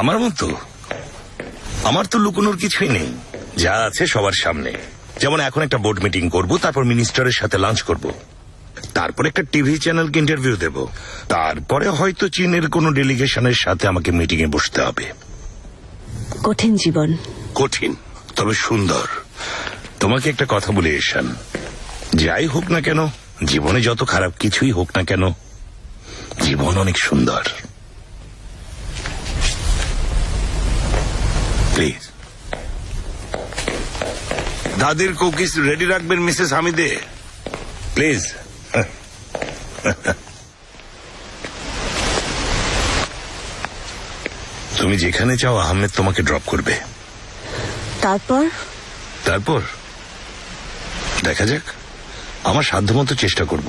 আমার মতো? আমার তো লুকোনোর কিছুই নেই, যা আছে সবার সামনে। যেমন এখন একটা বোর্ড মিটিং করব, তারপর মিনিস্টারের সাথে লাঞ্চ করব, তারপর একটা টিভি চ্যানেলকে ইন্টারভিউ দেব, তারপরে হয়তো চীনের কোনো ডেলিগেশনের সাথে আমাকে মিটিং এ বসতে হবে। কঠিন জীবন। কঠিন, তবে সুন্দর। তোমাকে একটা কথা বলি ঈশান, যাই হোক না কেন, জীবনে যত খারাপ কিছুই হোক না কেন, জীবন অনেক সুন্দর। প্লিজ দাদির কুকিজ রেডি রাখবেন মিসেস হামিদে, প্লিজ। তুমি যেখানে চাও আহমেদ তোমাকে ড্রপ করবে। তারপর দেখা যাক, আমার সাধ্যমতো চেষ্টা করব।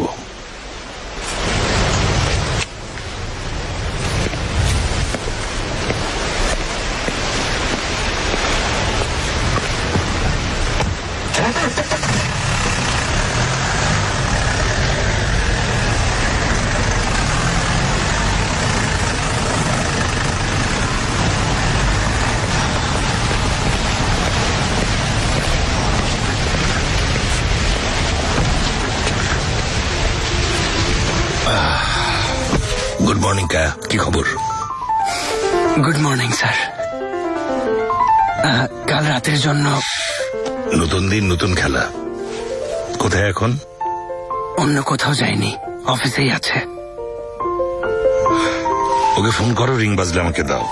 প্রিয়াঙ্কা, কি খবর? Good morning sir. কাল রাতের জন্য নতুন দিন, নতুন খেলা। কোথায় এখন? অন্য কোথাও যায়নি, অফিসেই আছে। ওকে ফোন করো, রিং বাজলে আমাকে দাও।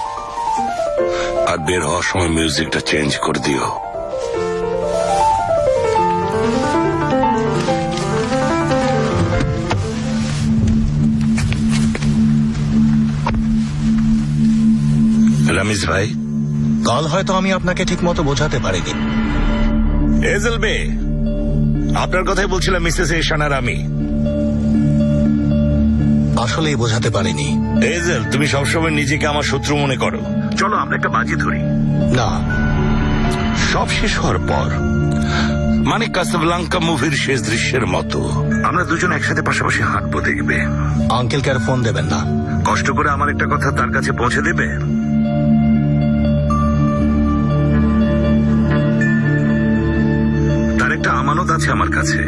আর বের হওয়ার সময় মিউজিকটা চেঞ্জ করে দিও। রামিজ ভাই, কাল হয়তো আমি আপনাকে ঠিক মতো বোঝাতে পারিনি। এজেল বে, আপনার কথাই বলছিলাম মিসেস এশান আর আমি। আসলেই বোঝাতে পারিনি। এজেল, তুমি সবসময় নিজেকে আমার শত্রু মনে করো। চলো আমরা একটা বাজি ধরি। না, সব শেষ হওয়ার পর, মানে কাসাবলাঙ্কা মুভির শেষ দৃশ্যের মতো আমরা দুজন একসাথে পাশাপাশি হাঁটবো, দেখবে। আঙ্কেলকে আর ফোন দেবেন না। কষ্ট করে আমার একটা কথা তার কাছে পৌঁছে দেবে। তার একটা আমানত আছে আমার কাছে,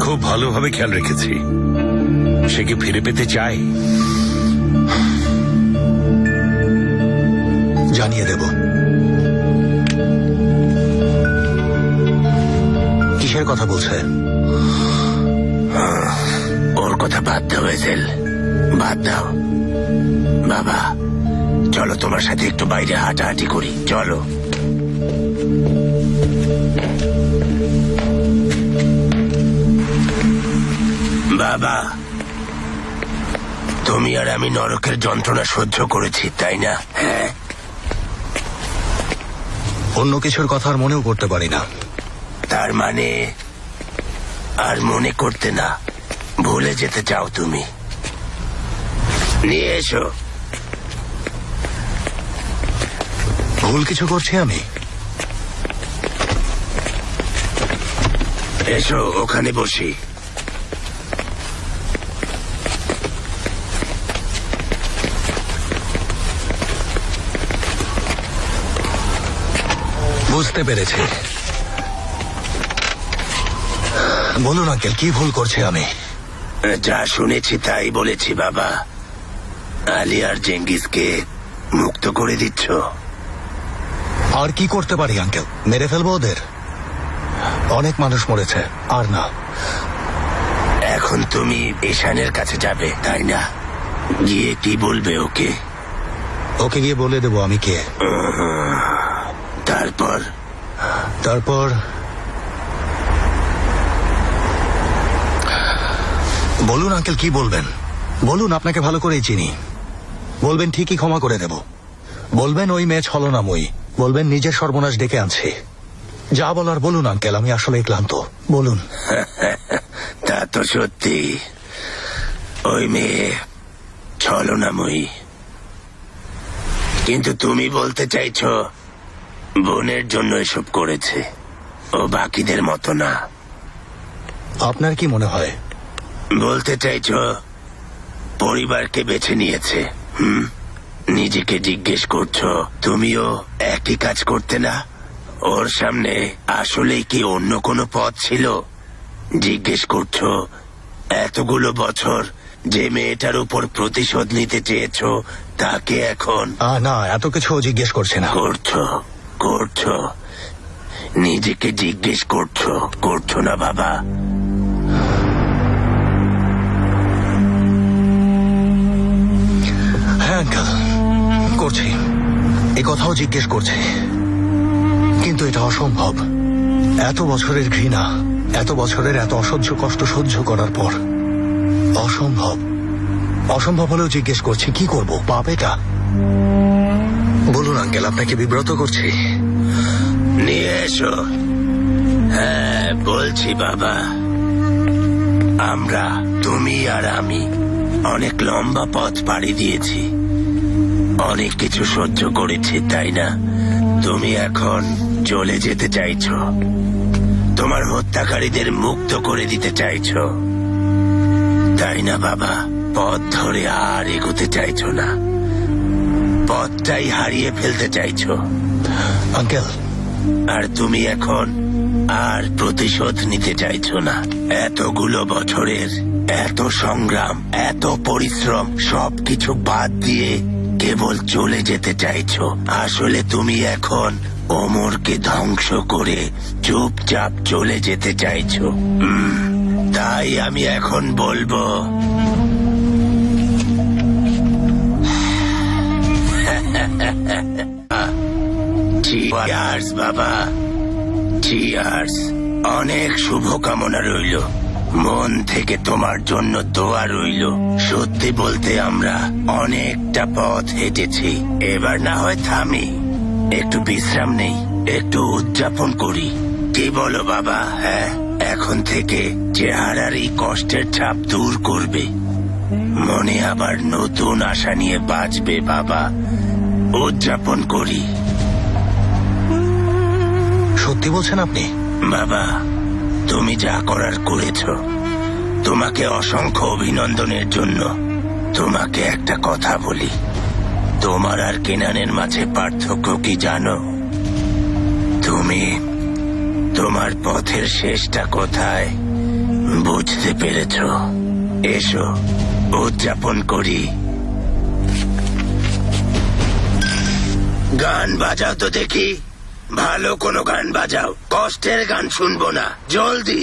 খুব ভালোভাবে খেয়াল রেখেছি। সে কি ফিরে পেতে চায়? জানিয়ে দেব। কিসের কথা বলছে? ওর কথা বাদ দাও এজেল, বাদ দাও। বাবা, চলো তোমার সাথে একটু বাইরে হাঁটাহাঁটি করি, চলো। বাবা, তুমি আর আমি নরকের যন্ত্রণা সহ্য করেছি, তাই না? হ্যাঁ। অন্য কিছুর কথা আর মনেও করতে পারি না। তার মানে আর মনে করতে না, ভুলে যেতে চাও তুমি? নিয়ে এসো। ভুল কিছু করছি আমি? এসো, ওখানে বসি। বুঝতে পেরেছি। বলুন আঙ্কেল, কি ভুল করছি আমি? যা শুনেছি তাই বলেছি বাবা। আলী আর জেঙ্গিসকে মুক্ত করে দিচ্ছ। আর কি করতে পারি আঙ্কেল? মেরে ফেলবো ওদের? অনেক মানুষ মরেছে, আর না। এখন তুমি ঈশানের কাছে যাবে, তাই না? গিয়ে কি বলবে ওকে? ওকে গিয়ে বলে দেবো আমি কে। তারপর? তারপর বলুন আঙ্কেল, কি বলবেন? বলুন, আপনাকে ভালো করেই চিনি। বলবেন ঠিকই ক্ষমা করে দেব। বলবেন ওই মেয়ে ছলনাময়ী। বলবেন নিজের সর্বনাশ ডেকে আনছে। যা বলার বলুন আঙ্কেল, আমি আসলে ক্লান্ত। বলুন। তা তো সত্যি, ওই মেয়ে ছলনাময়ী। কিন্তু তুমি বলতে চাইছো বোনের জন্য এসব করেছে, ও বাকিদের মতো না। আপনার কি মনে হয়? বলতে চাইছো পরিবারকে বেছে নিয়েছে। নিজেকে জিজ্ঞেস করছো তুমিও একই কাজ করতে না? ওর সামনে আসলেই কি অন্য কোনো পথ ছিল? জিজ্ঞেস করছো এতগুলো বছর যে মেয়েটার উপর প্রতিশোধ নিতে চেয়েছো তাকে এখন? না, এত কিছু জিজ্ঞেস করছে না। করছো নিজেকে জিজ্ঞেস করছো না বাবা? হ্যাঁ আঙ্কেল, করছি। এ কথাও জিজ্ঞেস করছি, কিন্তু এটা অসম্ভব। এত বছরের ঘৃণা, এত বছরের এত অসহ্য কষ্ট সহ্য করার পর অসম্ভব হলেও জিজ্ঞেস করছি। কি করব? পাপ এটা? বলুন আঙ্কেল, আপনাকে বিব্রত করছি? নিয়ে এসো। হ্যাঁ, বলছি বাবা, আমরা, তুমি আর আমি অনেক লম্বা পথ পাড়ি দিয়েছি, অনেক কিছু সহ্য করেছি, তাই না? তুমি এখন চলে যেতে চাইছো, তোমার হত্যাকারীদের মুক্ত করে দিতে চাইছো, তাই না বাবা? পথ ধরে আর এগোতে চাইছো না, পথটাই হারিয়ে ফেলতে চাইছো। আঙ্কেল, আর তুমি এখন আর প্রতিশোধ নিতে চাইছো না। এতগুলো বছরের এত সংগ্রাম, এত পরিশ্রম সবকিছু বাদ দিয়ে কেবল চলে যেতে চাইছো। আসলে তুমি এখন ওমরকে ধ্বংস করে চুপচাপ চলে যেতে চাইছো। তাই আমি এখন বলবো, চিয়ার্স বাবা, চিয়ার্স। অনেক শুভকামনা রইল, মন থেকে তোমার জন্য দোয়া রইল। সত্যি বলতে আমরা অনেকটা পথ হেঁটেছি, এবার না হয় থামি, একটু বিশ্রাম নেই, একটু উদযাপন করি। কি বলো বাবা? হ্যাঁ, এখন থেকে চেহারার এই কষ্টের ছাপ দূর করবে, মনে আবার নতুন আশা নিয়ে বাঁচবে বাবা। উদযাপন করি। সত্যি বলছেন আপনি? বাবা, তুমি যা করার করেছ, তোমাকে অসংখ্য অভিনন্দনের জন্য। তোমাকে একটা কথা বলি, তোমার আর কেনানের মাঝে পার্থক্য কি জানো? তুমি তোমার পথের শেষটা কোথায় বুঝতে পেরেছ। এসো উদযাপন করি। গান বাজাও তো দেখি, ভালো কোনো গান বাজাও, কষ্টের গান শুনবো না, জলদি।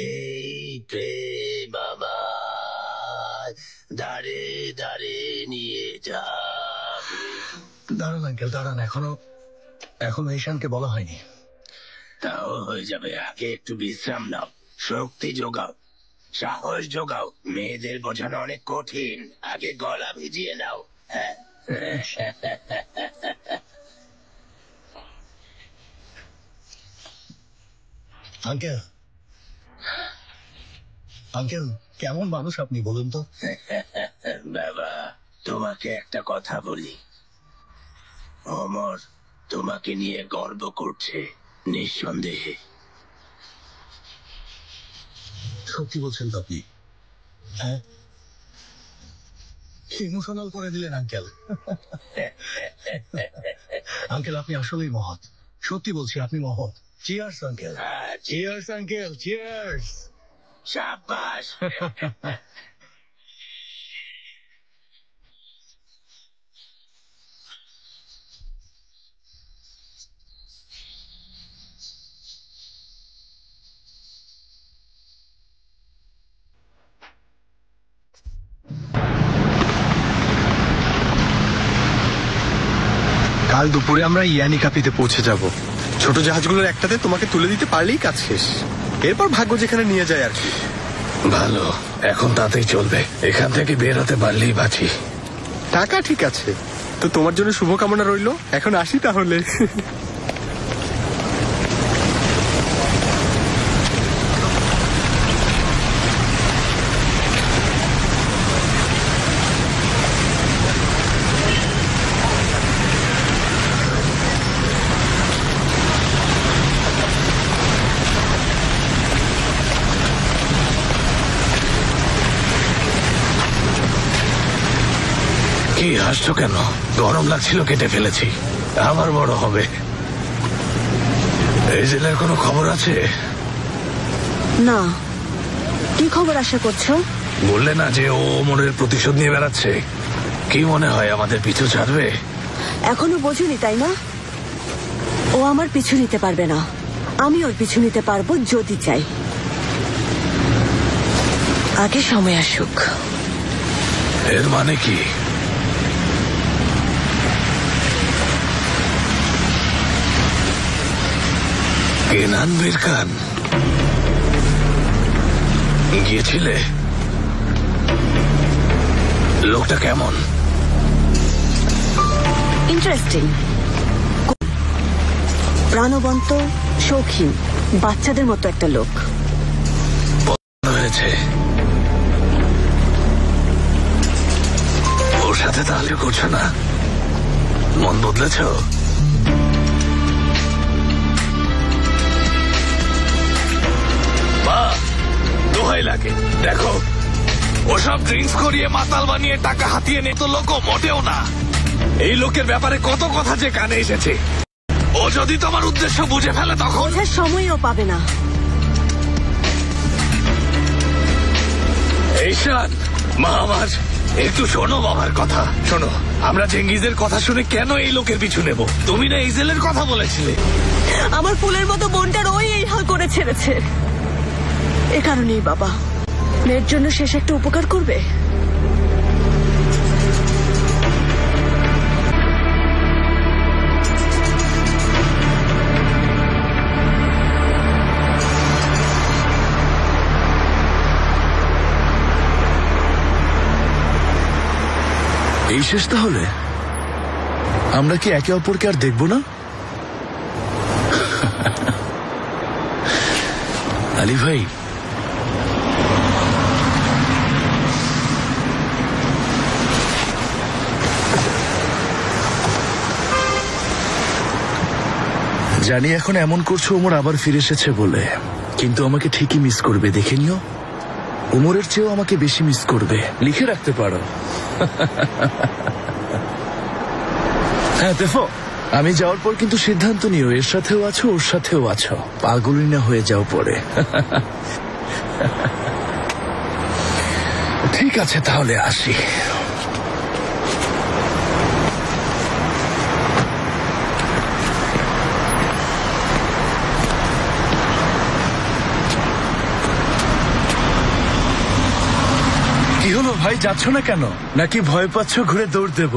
এই প্রেম আমার দাঁড়ে দাঁড়ে নিয়ে যাবে। দাঁড়ান আঙ্কেল, দাঁড়ান, এখনো ঈশানকে বলা হয়নি। তাও হয়ে যাবে, আগে একটু বিশ্রাম নাও, শক্তি যোগাও, সাহস যোগাও। মেয়েদের বোঝানো অনেক কঠিন, আগে গলা ভিজিয়ে নাও। হ্যাঁ, আঙ্কেল কেমন মানুষ আপনি বলুন তো? বাবা, তোমাকে একটা কথা বলি, ওমর তোমাকে নিয়ে গর্ব করছে নিঃসন্দেহে। সত্যি বলছেন তো আপনি? হ্যাঁ, ইমোশনাল করে দিলেন আঙ্কেল। আঙ্কেল আপনি আসলেই মহৎ, সত্যি বলছি আপনি মহৎ। Cheers uncle. Cheers uncle, cheers. শাবাশ। কাল দুপুরে আমরা ইয়ানিকাপিতে পৌঁছে যাব। ছোট জাহাজগুলোর একটাতে তোমাকে তুলে দিতে পারলেই কাজ শেষ, এরপর ভাগ্য যেখানে নিয়ে যায় আর কি। ভালো, এখন তাতেই চলবে, এখান থেকে বের হতে পারলেই বাঁচি। টাকা ঠিক আছে, তো তোমার জন্য শুভকামনা রইল। এখন আসি তাহলে। কি হাসছো কেন? গরম লাগছিল, কেটে ফেলেছি, আমার বড় হবে। এই জেলের কোনো খবর আছে? না। কি খবর আশা করছো? বললে না যে ও ওমরের প্রতিশোধ নিয়ে বেড়াচ্ছে। কি মনে হয় আমাদের পিছু ছাড়বে? এখনো বোঝেনি তাই না? ও আমার পিছু নিতে পারবে না, আমি ওর পিছু নিতে পারবো যদি চাই। আগে সময় আসুক। এর মানে কি? কেনান মিরকান গিয়েছিলে? লোকটা কেমন? ইন্টারেস্টিং, প্রাণবন্ত, শৌখিন, বাচ্চাদের মতো একটা লোক। হয়েছে ওর সাথে, তাহলে করছো না? মন বদলেছ? ভয় লাগে। দেখো, ওসব ড্রিঙ্কস করিয়ে মাতাল বানিয়ে টাকা হাতিয়ে নিয়ে তো লোক মোটেও না। এই লোকের ব্যাপারে কত কথা যে কানে এসেছে। ও যদি তোমার উদ্দেশ্য বুঝে ফেলে তখন বোঝার সময়ও পাবে না। ঈশান, মা আমার, একটু শোনো বাবার কথা। শোনো, আমরা চেঙ্গিজের কথা শুনে কেন এই লোকের পিছু নেব? তুমি না ইজেলের কথা বলেছিলে। আমার ফুলের মতো বোনটার ওই এই হাল করে ছেড়েছে। এ কারণেই বাবা মেয়ের জন্য শেষ একটা উপকার করবে। এই শেষ তাহলে? আমরা কি একে অপরকে আর দেখব না? আলী ভাই, জানি এখন এমন করছো ওমর আবার ফিরে এসেছে বলে, কিন্তু আমাকে ঠিকই মিস করবে, দেখে নিও। ওমরের চেয়েও আমাকে বেশি মিস করবে, লিখে রাখতে পারো। হ্যাঁ দেখো, আমি যাওয়ার পর কিন্তু সিদ্ধান্ত নিও, এর সাথেও আছো ওর সাথেও আছো, পাগলই না হয়ে যাও পরে। ঠিক আছে, তাহলে আসি। কি হলো ভাই, যাচ্ছ না কেন? নাকি ভয় পাচ্ছ ঘুরে দৌড় দেব?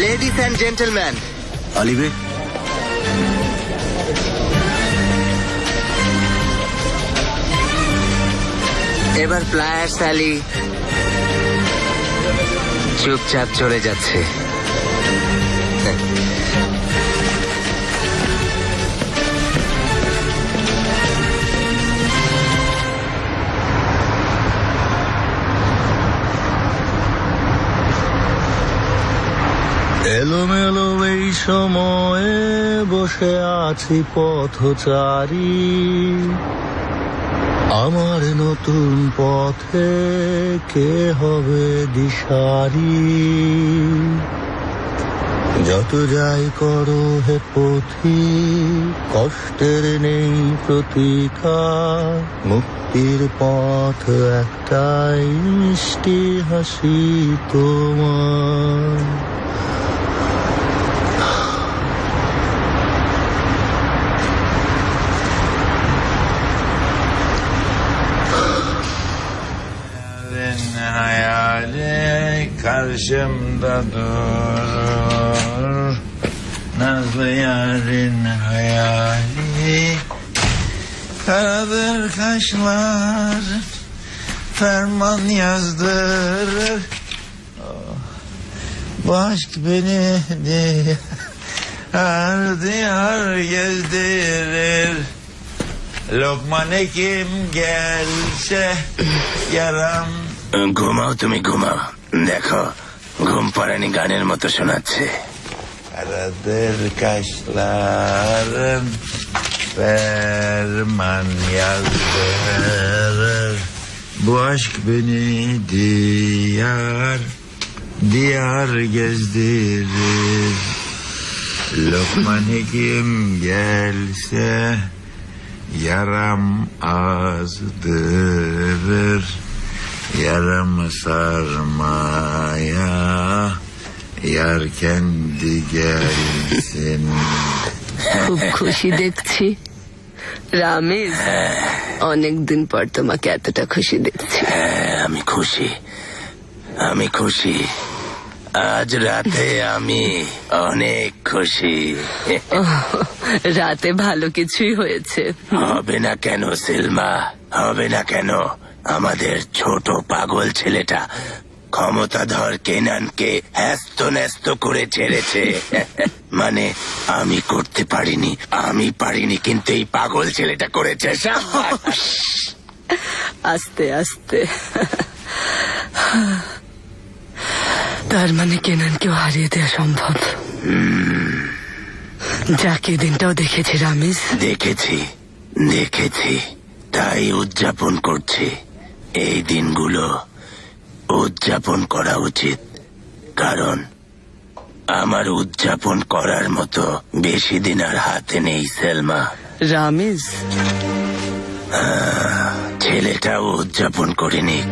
লেডিস অ্যান্ড জেন্টলম্যান, আলিবে, এবার প্লায়ার স্যালি চুপচাপ চলে যাচ্ছে। এলোমেলো এই সময়ে বসে আছি পথচারী, আমার নতুন পথে কে হবে দিশারি। যত যাই করো হে পথি, কষ্টের নেই প্রতিকার, মুক্তির পথ একটাই, মিষ্টি হাসি তোমার। Hayali karşımda durur, nazlı yarın hayali. Karadır kaşlar, ferman yazdırır. Bu aşk beni diyar diyar gezdirir. Lokman Hekim gelse yaram। ঘুমাও তুমি, ঘুমাও। দেখো, ঘুম পাড়ানি গানের মতো শোনাচ্ছে। Karadır kaşların ferman yazdırır. Bu aşk beni diyar diyar gezdirir. Lokman Hekim gelse yaram azdırır. Yaramı sarmaya yar kendi gelsin. খুব খুশি দেখছি রামিজ, অনেকদিন পর তোমাকে এতটা খুশি দেখছি। আমি খুশি আজ রাতে আমি অনেক খুশি। রাতে ভালো কিছুই হয়েছে। হবে না কেন সেলমা, হবে না কেন? আমাদের ছোট পাগল ছেলেটা ক্ষমতাধর কেনানকে হ্যাস্ত ন্যস্ত করে ছেড়েছে। মানে আমি করতে পারিনি, কিন্তু এই পাগল ছেলেটা করেছে। আস্তে আস্তে। তার মানে কেনানকেও হারিয়ে দেওয়া সম্ভব। যাকে দিনটাও দেখেছি রামিজ। দেখেছি তাই উদযাপন করছি। এই দিনগুলো উদযাপন করা উচিত, কারণ আমার উদযাপন করার মতো বেশি দিন আর হাতে নেই সেলমা। রামিজ, ছেলেটাও উদযাপন করে নিক,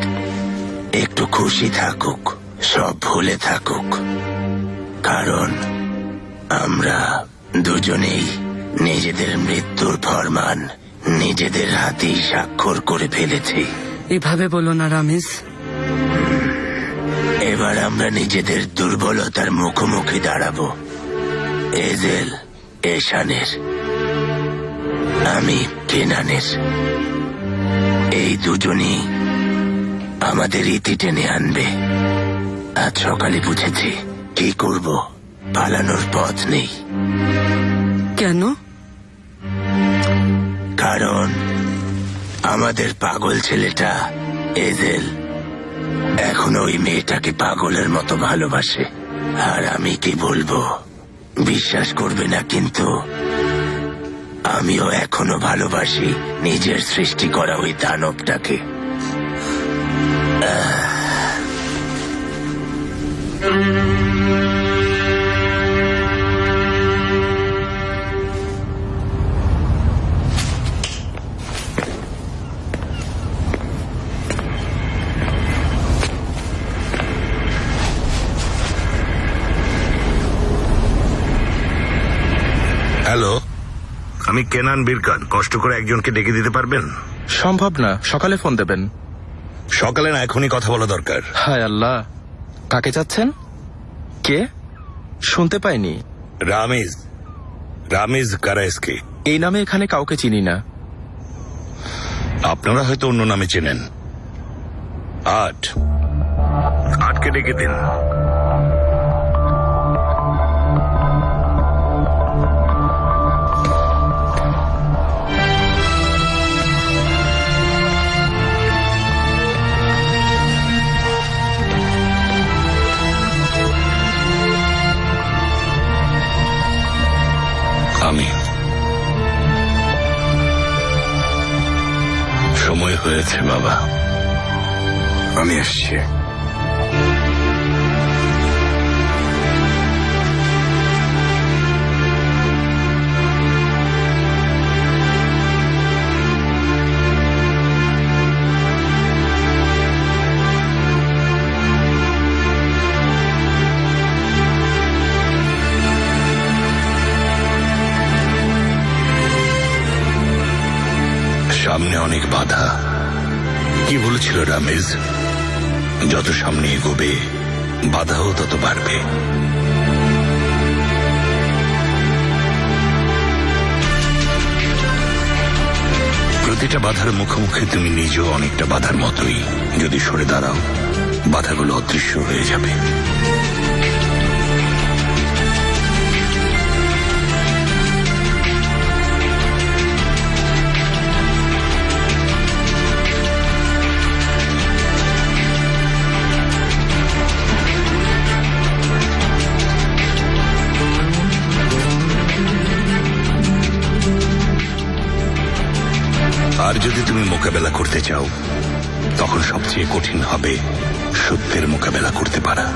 একটু খুশি থাকুক, সব ভুলে থাকুক, কারণ আমরা দুজনেই নিজেদের মৃত্যুর ফরমান নিজেদের হাতেই স্বাক্ষর করে ফেলেছি। এভাবে বলো না রামিজ। এবার আমরা নিজেদের দুর্বলতার মুখোমুখি দাঁড়াবো। এজেল এশানের, আমি কেনানের, এই দুজনই আমাদের ইতি টেনে আনবে। আজ সকালে বুঝেছি কি করব, পালানোর পথ নেই। কেন? কারণ আমাদের পাগল ছেলেটা এজেল এখন ওই মেয়েটাকে পাগলের মতো ভালোবাসে। আর আমি কি বলবো বিশ্বাস করবে না, কিন্তু আমিও এখনো ভালোবাসি নিজের সৃষ্টি করা ওই দানবটাকে। হ্যালো, আমি কেনান বিরকান। কষ্ট করে একজনকে ডেকে দিতে পারবেন? সম্ভব না, সকালে ফোন দেবেন। সকালে না, এখনই কথা বলা দরকার। হায় আল্লাহ, কাকে চাচ্ছেন? কে? শুনতে পাইনি। রামিজ কারাইসকি। এই নামে এখানে কাউকে চিনি না। আপনারা হয়তো অন্য নামে চেনেন। আটকে ডেকে দিন। আমি সময় হয়েছে বাবা, আমি আসছি। সামনে অনেক বাধা। কি বলেছিল রামিজ? যত সামনে এগোবে বাধাও তত বাড়বে। প্রতিটা বাধার মুখোমুখি তুমি নিজেও অনেকটা বাধার মতোই। যদি সরে দাঁড়াও, বাধাগুলো অদৃশ্য হয়ে যাবে। আর যদি তুমি মোকাবেলা করতে চাও, তখন সবচেয়ে কঠিন হবে সত্যের মোকাবেলা করতে পারা।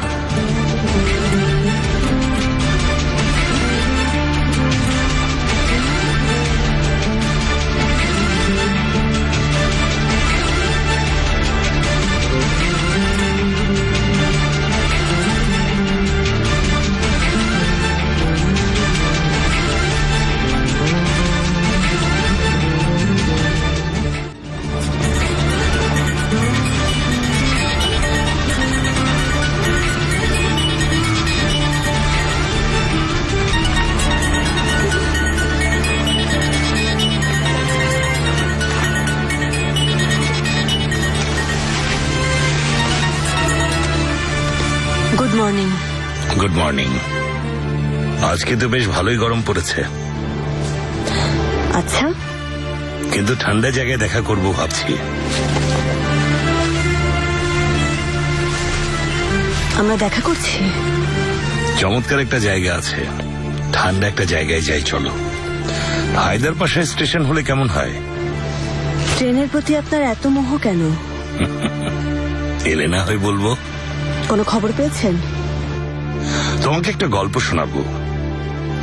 Good morning. আজকে তো বেশ ভালোই গরম পড়েছে, আচ্ছা কিন্তু ঠান্ডা জায়গায় দেখা করব ভাবছি। আমরা দেখা করছি। চমৎকার একটা জায়গা আছে, ঠান্ডা একটা জায়গায় যাই চলো। হায়দার পাশা স্টেশন হলে কেমন হয়? ট্রেনের প্রতি আপনার এত মোহ কেন? এলে না হয় বলবো। কোনো খবর পেয়েছেন? তোমাকে একটা গল্প শোনাবো।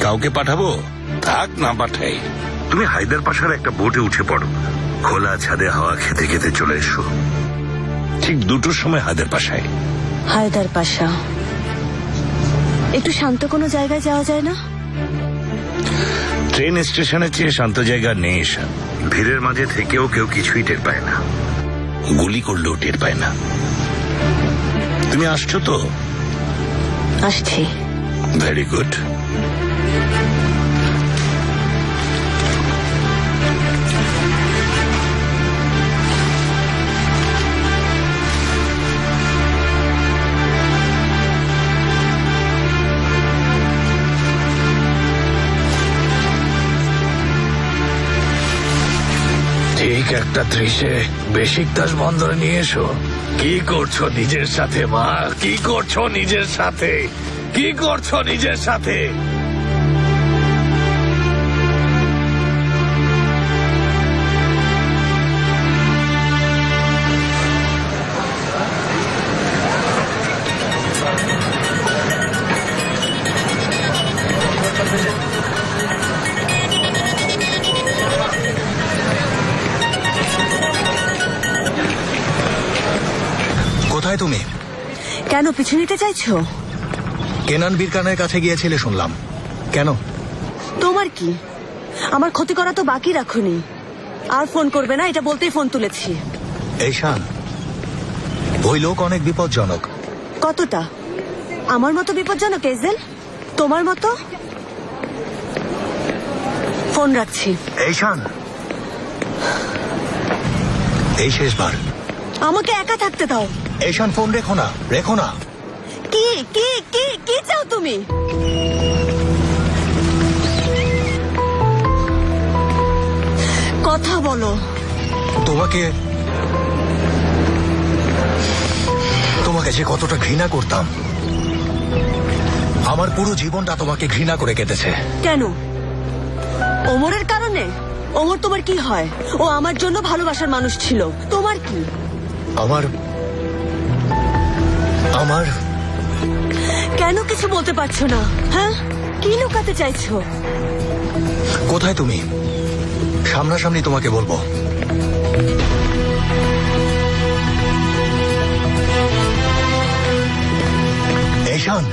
কাউকে পাঠাবো? থাক না পাঠাই, তুমি হায়দার পাশার একটা বোটে উঠে পড়ো, খোলা ছাদে হাওয়া খেতে খেতে চলে এসো। ঠিক 2টোর সময় হায়দার পাশায়। হায়দার পাশা একটু শান্ত কোনো জায়গায় যাওয়া যায় না? ট্রেন স্টেশনের চেয়ে শান্ত জায়গা নেই ঈশান। ভিড়ের মাঝে থেকেও কেউ কিছুই টের পায় না, গুলি করলেও টের পায় না। তুমি আসছো তো? আসছি। Very good. ঠিক একটা ত্রিশে বেশিকদাস বন্দরে নিয়ে এসো। কি করছো নিজের সাথে মা? কি করছো নিজের সাথে? কি করছো নিজের সাথে? কোথায় তুমি? কেন পিছু নিতে চাইছো? কেনান বীরকানের কাছে গিয়েছিলে শুনলাম, কেন? তোমার কি? আমার ক্ষতি করা তো বাকি রাখুনি। আর ফোন করবে না এটা বলতেই ফোন তুলেছি। ঈশান, ওই লোক অনেক বিপজ্জনক। কতটা? আমার মতো বিপজ্জনক এজেল? তোমার মতো? ফোন রাখছি। ঈশান, এই শেষবার। আমাকে একা থাকতে দাও। ঈশান, ফোন রেখো না, রেখো না। কি কি কি কি চাও তুমি? কথা বলো। তোমাকে যে কতটা ঘৃণা করতাম, আমার পুরো জীবনটা তোমাকে ঘৃণা করে কেটেছে। কেন? ওমরের কারণে? ওমর তোমার কি হয়? ও আমার জন্য ভালোবাসার মানুষ ছিল। তোমার কি? আমার কেন কিছু বলতে পারছো না? হ্যাঁ, কি লুকাতে চাইছো? কোথায় তুমি? সামনাসামনি তোমাকে বলবো। ঈশান,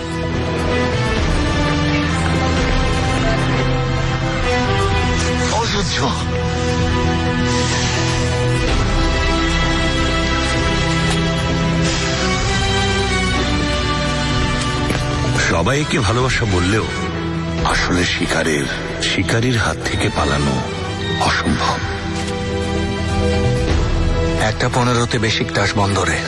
অসহ্য। সবাইকে ভালোবাসা বললেও আসলে শিকারীর হাত থেকে পালানো অসম্ভব। 1:15 বেশিকদাস বন্দরে।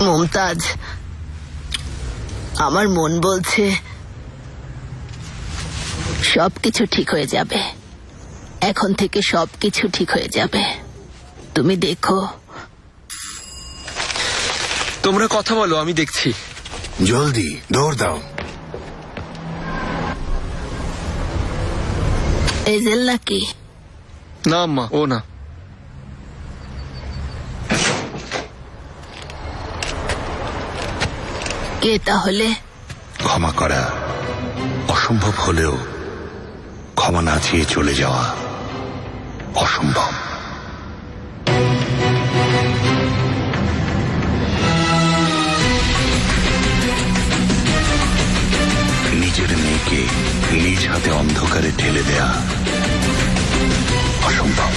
মুমতাজ, আমার মন বলছে সবকিছু ঠিক হয়ে যাবে। এখন থেকে সবকিছু ঠিক হয়ে যাবে। তুমি দেখো। তোমরা কথা বলো, আমি দেখছি। জলদি দৌড় দাও। এজেল নাকি? না আম্মা, ও না। কে তাহলে? ক্ষমা করা অসম্ভব হলেও ক্ষমা না চেয়ে চলে যাওয়া অসম্ভব। নিজের মেয়েকে নিজ হাতে অন্ধকারে ঠেলে দেয়া অসম্ভব।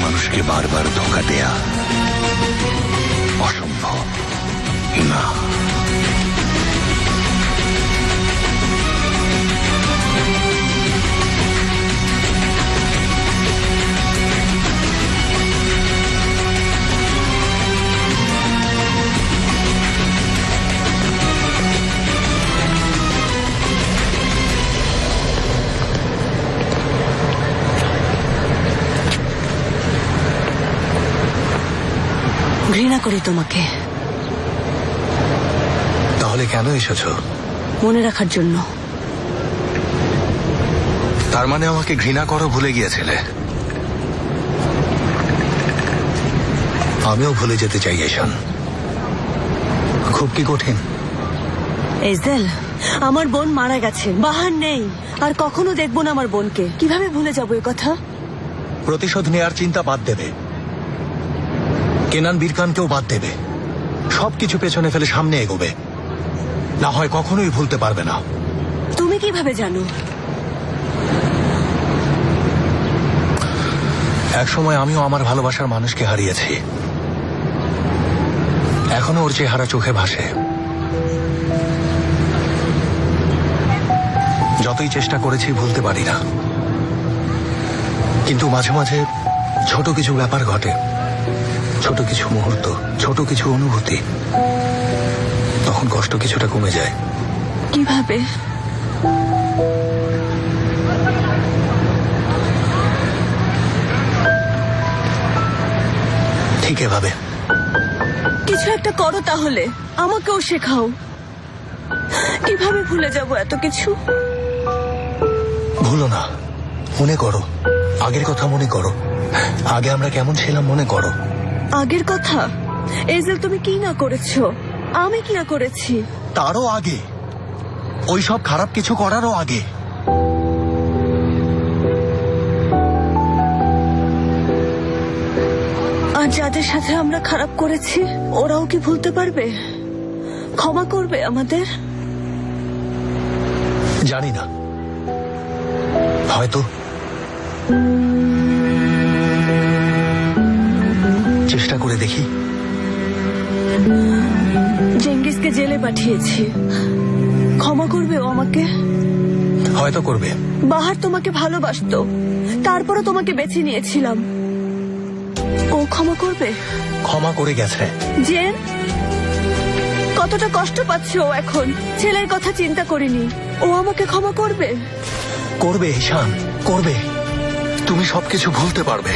মানুষকে বারবার ধোঁকা দেয়া অসম্ভব না। ঘৃণা করি তোমাকে। তাহলে কেন এসেছো? মনে রাখার জন্য। তার মানে আমাকে ঘৃণা করো ভুলে গিয়েছিলে? আমিও ভুলে যেতে চাই ঈশান। খুব কি কঠিন? এজেল, আমার বোন মারা গেছে, বাহার নেই, আর কখনো দেখবো না আমার বোনকে। কিভাবে ভুলে যাবো এ কথা? প্রতিশোধ নেয়ার চিন্তা বাদ দেবে, কেনান বীরকানকেও বাদ দেবে, সবকিছু পেছনে ফেলে সামনে এগোবে, না হয় কখনোই ভুলতে পারবে না। তুমি কিভাবে জানো? একসময় আমিও আমার ভালোবাসার মানুষকে হারিয়েছি, এখনো ওর চেহারা চোখে ভাসে। যতই চেষ্টা করেছি ভুলতে পারি না, কিন্তু মাঝে মাঝে ছোট কিছু ব্যাপার ঘটে, ছোট কিছু মুহূর্ত, ছোট কিছু অনুভূতি, তখন কষ্ট কিছুটা কমে যায়। কিভাবে? ঠিক এভাবে। কিছু একটা করো তাহলে, আমাকেও শেখাও। কিভাবে ভুলে যাব এত কিছু? ভুলো না, মনে করো, আগের কথা মনে করো, আগে আমরা কেমন ছিলাম মনে করো। আগের কথা? এজেল, তুমি কি না করেছো? আমি কি না করেছি? তারও আগে, ওই সব খারাপ কিছু করারও আগে। আর যাদের সাথে আমরা খারাপ করেছি, ওরাও কি ভুলতে পারবে? ক্ষমা করবে আমাদের? জানি না, হয়তো। চেষ্টা করে দেখি। জেঙ্গিসকে জেলে পাঠিয়েছি, ক্ষমা করবে ও আমাকে? হয়তো করবে। বাহার তোমাকে ভালোবাসতো, তারপরও তোমাকে বেছে নিয়েছিলাম, ও ক্ষমা করবে? ক্ষমা করে গেছে। জেন, কতটা কষ্ট পাচ্ছে ও এখন, ছেলের কথা চিন্তা করিনি, ও আমাকে ক্ষমা করবে? করবে ঈশান, করবে। তুমি সবকিছু ভুলতে পারবে।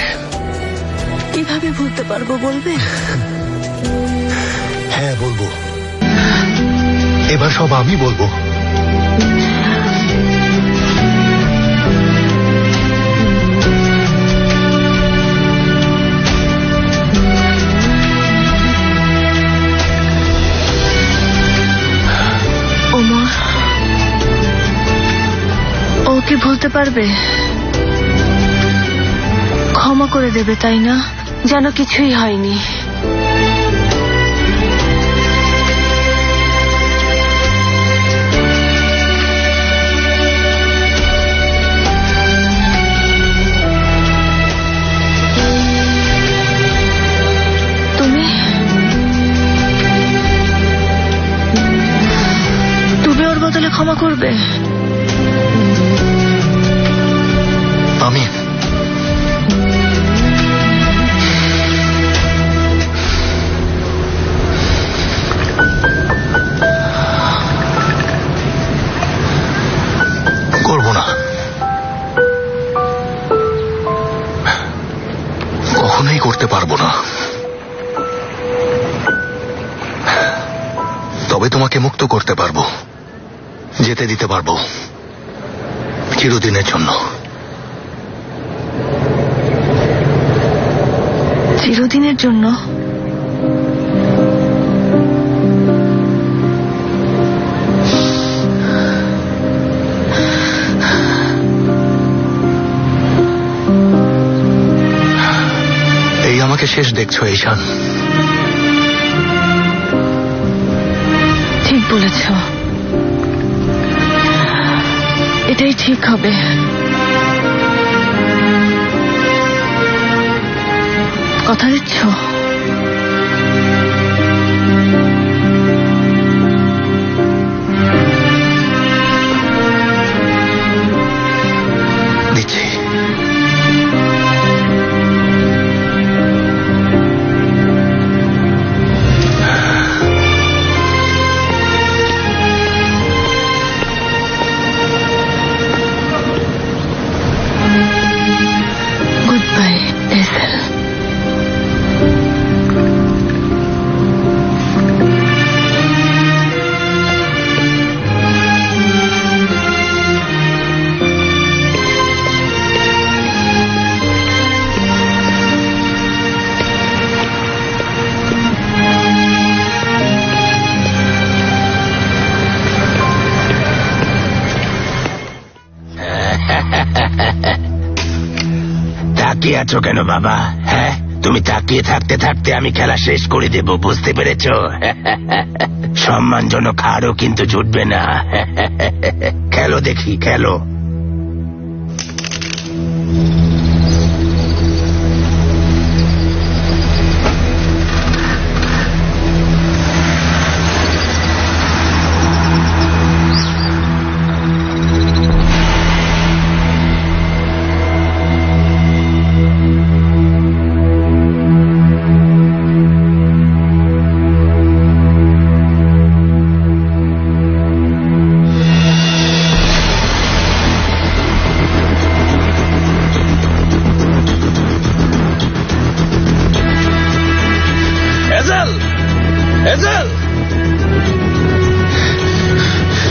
কিভাবে ভুলতে পারবো বলবে? হ্যাঁ বলবো, এবার সব আমি বলবো। ওমর, ও কি ভুলতে পারবে? ক্ষমা করে দেবে তাই না, যেন কিছুই হয়নি। তুমি ওর বদলে ক্ষমা করবে? আমি করব না, কখনোই করতে পারবো না। তবে তোমাকে মুক্ত করতে পারবো, যেতে দিতে পারবো চিরদিনের জন্য। চিরদিনের জন্য? এই আমাকে শেষ দেখছো ঈশান? ঠিক বলেছ, এটাই ঠিক হবে। কথা দিচ্ছ? দিচ্ছি। Goodbye Esel. তাকিয়ে আছো কেন বাবা? হ্যাঁ, তুমি তাকিয়ে থাকতে থাকতে আমি খেলা শেষ করে দেব, বুঝতে পেরেছ? সম্মানজনক হারও কিন্তু জুটবে না। খেলো দেখি, খেলো।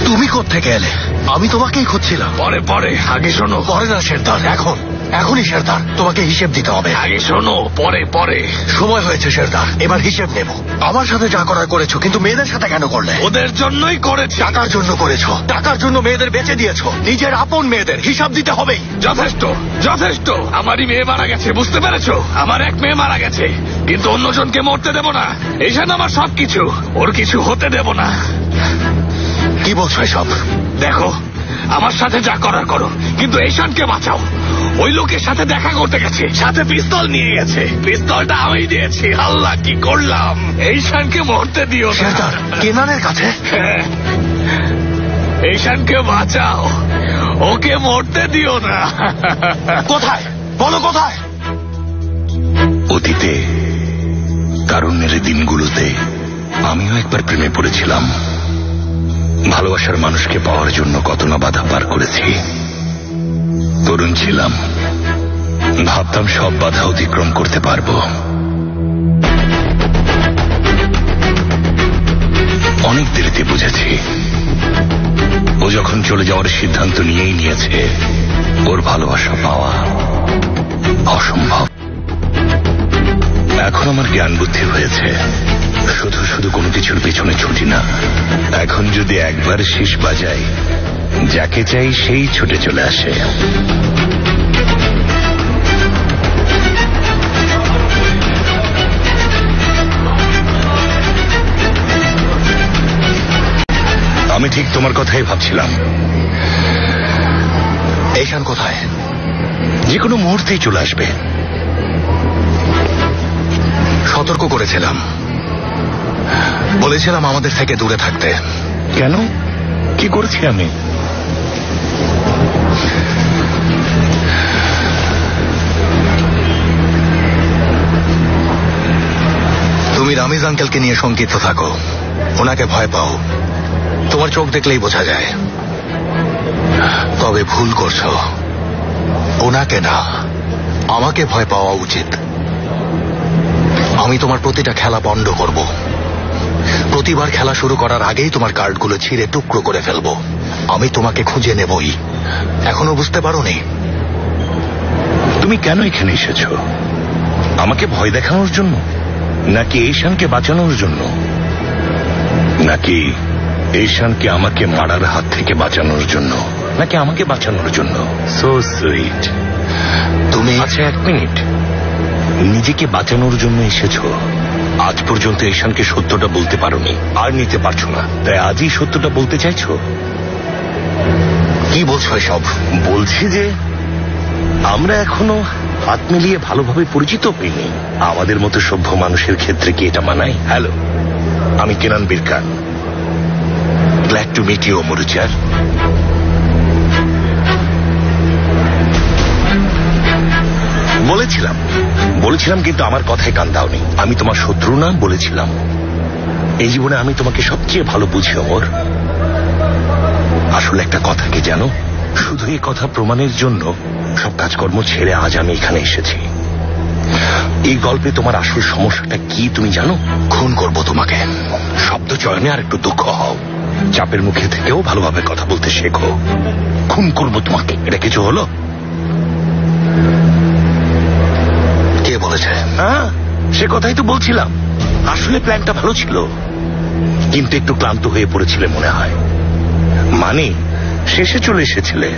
তুমি কোত্থেকে এলে? আমি তোমাকেই খুঁজছিলাম। পরে পরে, আগে শোনো। পরে না শেরদার, এখনই শেরদার, তোমাকে হিসেব দিতে হবে। আগে শোনো, পরে পরে। সময় হয়েছে শেরদার, এবার হিসেব নেব। আমার সাথে যা করার করেছো, কিন্তু মেয়েদের সাথে কেন করলে? ওদের জন্যই করেছি। টাকার জন্য করেছো, টাকার জন্য মেয়েদের বেচে দিয়েছো। নিজের আপন মেয়েদের হিসাব দিতে হবেই। যথেষ্ট, যথেষ্ট। আমারই মেয়ে মারা গেছে, বুঝতে পেরেছো? আমার এক মেয়ে মারা গেছে, কিন্তু অন্যজনকে মরতে দেব না। এইখান আমার সবকিছু, ওর কিছু হতে দেব না। কি বলছো এসব? দেখো, আমার সাথে যা করার করো, কিন্তু এইশানকে বাঁচাও। ওই লোকের সাথে দেখা করতে গেছে, সাথে পিস্তল নিয়ে গেছে। পিস্তলটা আমি দিয়েছি। আল্লাহ, কি করলাম? এইশানকে মরতে দিও না। শেরদার, কেনানের কাছে? হ্যাঁ, এইশানকে বাঁচাও, ওকে মরতে দিও না। কোথায় বলো, কোথায়? অতীতে তারুণ্যের দিনগুলোতে আমিও একবার প্রেমে পড়েছিলাম। ভালোবাসার মানুষকে পাওয়ার জন্য কত না বাধা পার করেছি। তরুণ ছিলাম, ভাবতাম সব বাধা অতিক্রম করতে পারবো। অনেক দেরিতে বুঝেছি, ও যখন চলে যাওয়ার সিদ্ধান্ত নিয়েই নিয়েছে, ওর ভালোবাসা পাওয়া অসম্ভব। এখন আমার জ্ঞান বুদ্ধি হয়েছে, শুধু শুধু কোনো কিছুর পেছনে ছুটি না। এখন যদি একবার শীষ বাজাই, যাকে চাই সেই ছুটে চলে আসে। আমি ঠিক তোমার কথাই ভাবছিলাম। এইখান কোথায়? যে কোনো মুহূর্তেই চলে আসবে। সতর্ক করেছিলাম, বলেছিলাম আমাদের থেকে দূরে থাকতে। কেন? কি করেছি আমি? তুমি রামিজ আঙ্কেলকে নিয়ে শঙ্কিত থাকো, ওনাকে ভয় পাও, তোমার চোখ দেখলেই বোঝা যায়। তবে ভুল করছো, ওনাকে না, আমাকে ভয় পাওয়া উচিত। আমি তোমার প্রতিটা খেলা বন্ধ করব। প্রতিবার খেলা শুরু করার আগেই তোমার কার্ডগুলো ছিঁড়ে টুকরো করে ফেলবো। আমি তোমাকে খুঁজে নেবই। এখনো বুঝতে পারোনি? তুমি কেন এখানে এসেছো? আমাকে ভয় দেখানোর জন্য, নাকি এইশানকে বাঁচানোর জন্য, নাকি এইশানকে আমাকে মারার হাত থেকে বাঁচানোর জন্য, নাকি আমাকে বাঁচানোর জন্য? So sweet. তুমি আচ্ছা, এক মিনিট। নিজেকে বাঁচানোর জন্য এসেছো। আজ পর্যন্ত ঈশানকে সত্যটা বলতে পারোনি, আর নিতে পারছো না, তাই আজই সত্যটা বলতে চাইছো? কি বলছো এসব? বলছি যে আমরা এখনো হাত মিলিয়ে ভালোভাবে পরিচিত হইনি। আমাদের মতো সভ্য মানুষের ক্ষেত্রে কি এটা মানায়? হ্যালো, আমি Kenan Birkan. Glad to meet you অমরুচার। বলেছিলাম কিন্তু আমার কথায় কান দাওনি। আমি তোমার শত্রু না, বলেছিলাম এই জীবনে আমি তোমাকে সবচেয়ে ভালো বুঝি অমর। আসলে একটা কথা কি জানো, শুধু এই কথা প্রমাণের জন্য সব কাজকর্ম ছেড়ে আজ আমি এখানে এসেছি। এই গল্পে তোমার আসল সমস্যাটা কি তুমি জানো? খুন করব তোমাকে। শব্দ চয়নে আর একটু দক্ষ হও। চাপের মুখে থেকেও ভালোভাবে কথা বলতে শেখো। খুন করব তোমাকে, এটা কিছু হলো? কে বলেছে? হ্যাঁ, সে কথাই তো বলছিলাম। আসলে প্ল্যানটা ভালো ছিল, কিন্তু একটু ক্লান্ত হয়ে পড়েছিলে মনে হয়। মানে শেষে চলে এসেছিলে,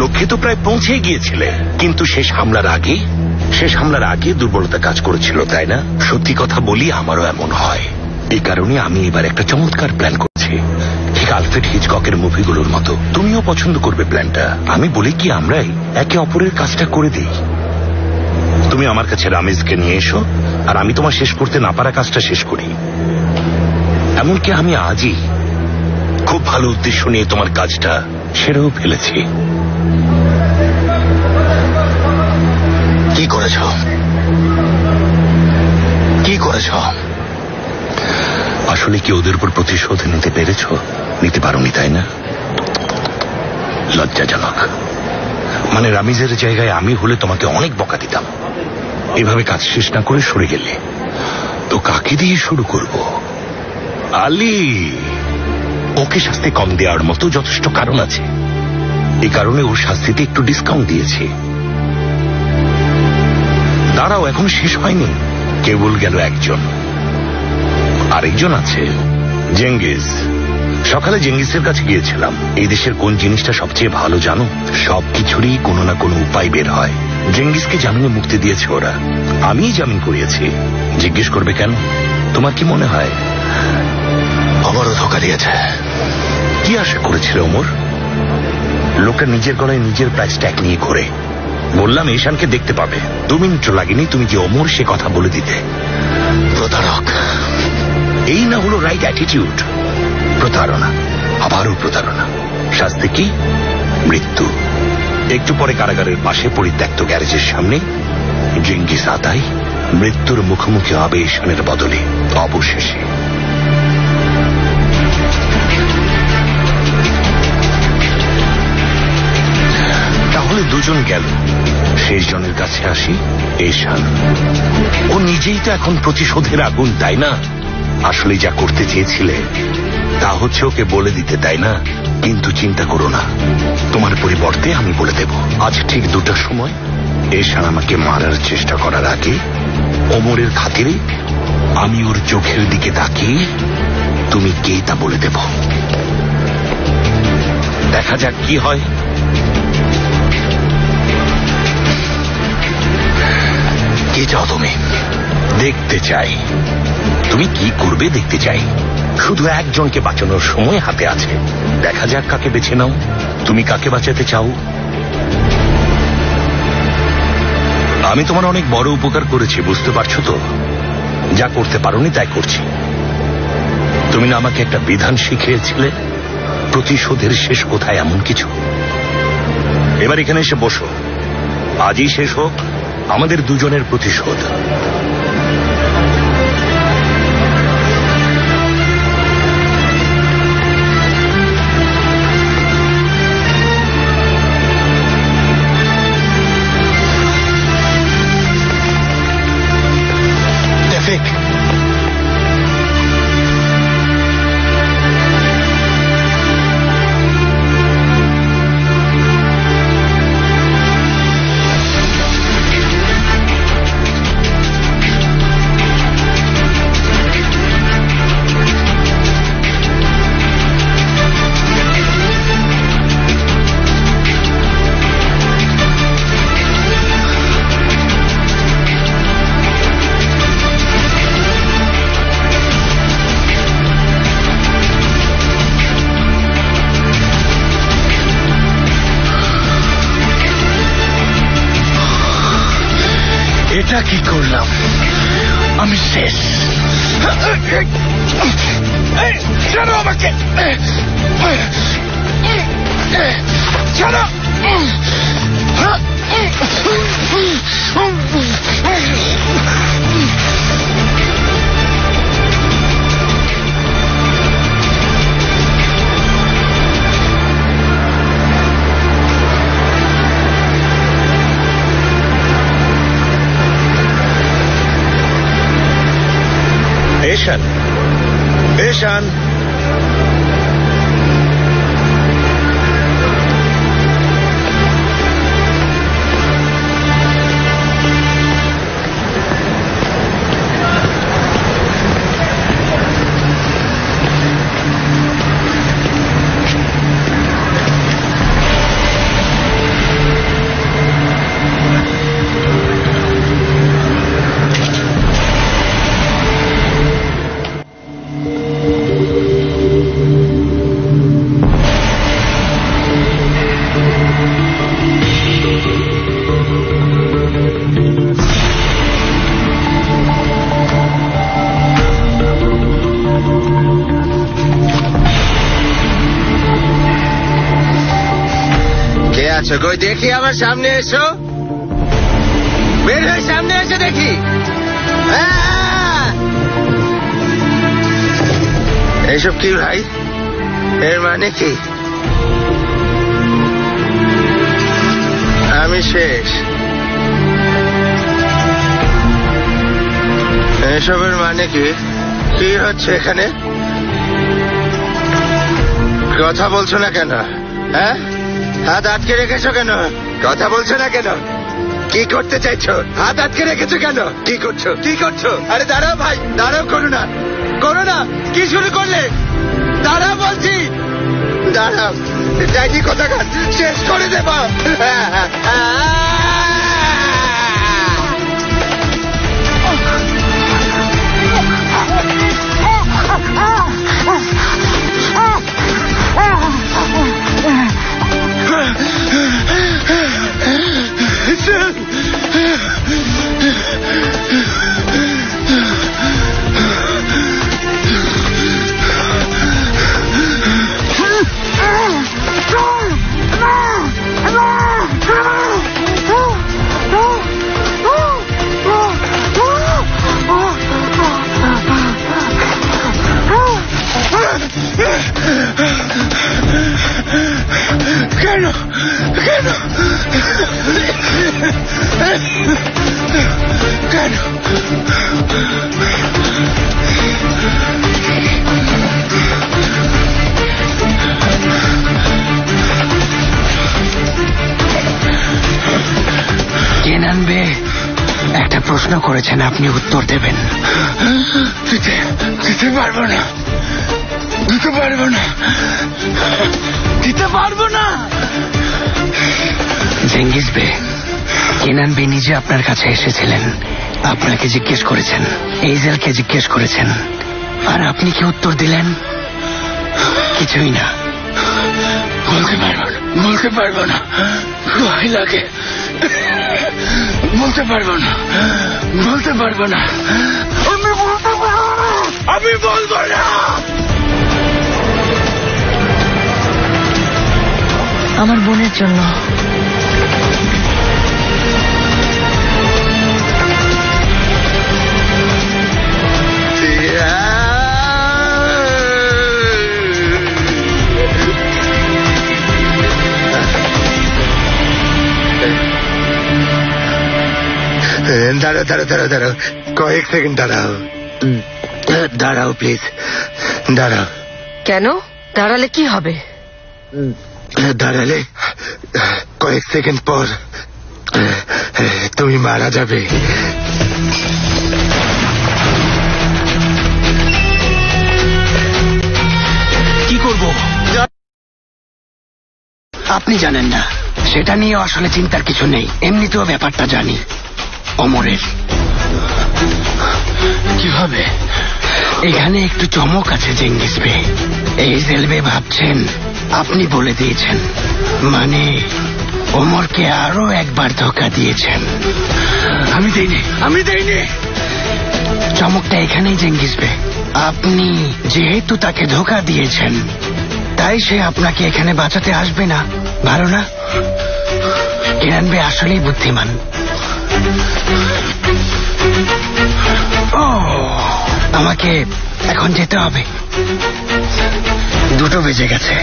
লক্ষ্যে তো প্রায় পৌঁছে গিয়েছিলে, কিন্তু শেষ হামলার আগে দুর্বলতা কাজ করেছিল, তাই না? সত্যি কথা বলি, আমারও এমন হয়। এই কারণে আমি এবার একটা চমৎকার প্ল্যান করছি, ঠিক আলফ্রেড হিচককের মুভিগুলোর মতো। তুমিও পছন্দ করবে প্ল্যানটা। আমি বলি কি, আমরাই একে অপরের কাজটা করে দিই। তুমি আমার কাছে রামেজকে নিয়ে এসো, আর আমি তোমার শেষ করতে না পারা কাজটা শেষ করি। এমনকি আমি আজই খুব ভালো উদ্দেশ্য নিয়ে তোমার কাজটা সেরেও ফেলেছি। কি করেছ? আসলে কি ওদের উপর প্রতিশোধ নিতে পেরেছ? নিতে পারোনি, তাই না? লজ্জাজনক। মানে রামিজের জায়গায় আমি হলে তোমাকে অনেক বকা দিতাম। এভাবে কাজ শেষ না করে সরে গেলে তো কাকে দিয়ে শুরু করব? আলী, ওকে শাস্তি কম দেওয়ার মতো যথেষ্ট কারণ আছে। এই কারণে ওর শাস্তিতে একটু ডিসকাউন্ট দিয়েছি। দাঁড়াও, এখন শেষ হয়নি, কেবল গেল একজন। আরেকজন আছে, জেঙ্গিস। সকালে জেঙ্গিসের কাছে গিয়েছিলাম। এই দেশের কোন জিনিসটা সবচেয়ে ভালো জানো? সবকিছুরই কোনো না কোনো উপায় বের হয়। জেঙ্গিসকে জামিনে মুক্তি দিয়েছে ওরা, আমিই জামিন করিয়েছি। জিজ্ঞেস করবে কেন? তোমার কি মনে হয় আবারও ধোকা দিয়েছে? কি আশা করেছিল ওমর? লোকটা নিজের গলায় নিজের প্রাইস ট্যাগ নিয়ে ঘোরে। বললাম ঈশানকে দেখতে পাবে, 2 মিনিটও লাগেনি তুমি যে ওমর সে কথা বলে দিতে। প্রতারক। এই না হলো রাইট অ্যাটিটিউড। প্রতারণা, আবারও প্রতারণা। শাস্তি কি? মৃত্যু। একটু পরে কারাগারের পাশে পরিত্যক্ত গ্যারেজের সামনে জেঙ্গিস আতাই মৃত্যুর মুখোমুখি হবে ঈশানের বদলে। অবশেষে তাহলে দুজন গেল, শেষ জনের কাছে আসি। ঈশান, ও নিজেই তো এখন প্রতিশোধের আগুন, তাই না? আসলে যা করতে চেয়েছিলে তা হচ্ছে ওকে বলে দিতে, তাই না? কিন্তু চিন্তা করো না, তোমার পরিবর্তে আমি বলে দেব। আজ ঠিক 2টার সময় ঈশান আমাকে মারার চেষ্টা করার আগে ওমরের খাতিরে আমি ওর চোখের দিকে তাকিয়ে তুমি কে তা বলে দেব। দেখা যাক কি হয়। কি চাও তুমি? দেখতে চাই তুমি কি করবে, দেখতে চাই। শুধু একজনকে বাঁচানোর সময় হাতে আছে। দেখা যাক কাকে বেছে নাও। তুমি কাকে বাঁচাতে চাও? আমি তোমার অনেক বড় উপকার করেছি, বুঝতে পারছো তো? যা করতে পারোনি তাই করছি। তুমি না আমাকে একটা বিধান শিখিয়েছিলে, প্রতিশোধের শেষ কোথায়, এমন কিছু। এবার এখানে এসে বসো। আজই শেষ হোক আমাদের দুজনের প্রতিশোধ। এটা কি করলাম? আমি শেষ। ছাড়ো আমাকে, ছাড়ো। এশান, এশান, কে আছো? কই দেখি, আমার সামনে এসো, বের হয়ে সামনে এসে দেখি। এইসব কি ভাই? এর মানে কি? আমি শেষ। এসবের মানে কি? কি হচ্ছে এখানে? কথা বলছো না কেন? হ্যাঁ, হাত আটকে রেখেছো কেন? কথা বলছো না কেন? কি করতে চাইছো? হাত আটকে রেখেছো কেন? কি করছো? কি করছো? আরে দাঁড়াও ভাই, দাঁড়াও, করো না, করো না। কি শুরু করলে? দাঁড়াও বলছি, দাঁড়াও। ডাইনি কোথাকার, শেষ করে দেব। কেন, কেন, কেন? কেনান বে, একটা প্রশ্ন করেছেন, আপনি উত্তর দেবেন। দিতে পারবো না, দিতে পারবো না, দিতে পারবো না। জেঙ্গিস বে, কেনান বে নিজে আপনার কাছে এসেছিলেন, আপনাকে জিজ্ঞেস করেছেন, এইজেলকে জিজ্ঞেস করেছেন, আর আপনি কি উত্তর দিলেন? কিছুই না। বলতে পারবো না, বলতে পারবো না, ভয় লাগে। বলতে পারবো না, বলতে পারবো না, আমি বলতে পারবো না, আমি বলবো না। আমার বোনের জন্য। দাঁড়াও, দাঁড়াও, দাঁড়াও, দাঁড়াও, কয়েক সেকেন্ড দাঁড়াও, দাঁড়াও প্লিজ, দাঁড়াও। কেন? দাঁড়ালে কি হবে? দাঁড়ালে কয়েক সেকেন্ড পর তুমি মারা যাবে। কি করব? আপনি জানেন না, সেটা নিয়ে আসলে চিন্তার কিছু নেই। এমনিতেও ব্যাপারটা জানি, অমরের। কিভাবে? এখানে একটু চমক আছে জেঙ্গিস বে। এই জেলবে ভাবছেন আপনি বলে দিয়েছেন, মানে ওমরকে আরো একবার ধোকা দিয়েছেন। আমি দেইনি। চমকটা এখানেই জেঙ্গিস বে। আপনি যেহেতু তাকে ধোকা দিয়েছেন, তাই সে আপনাকে এখানে বাঁচাতে আসবে না, ভালো না? কেনান বে আসলেই বুদ্ধিমান। আমাকে এখন যেতে হবে, 2টো বেজে গেছে।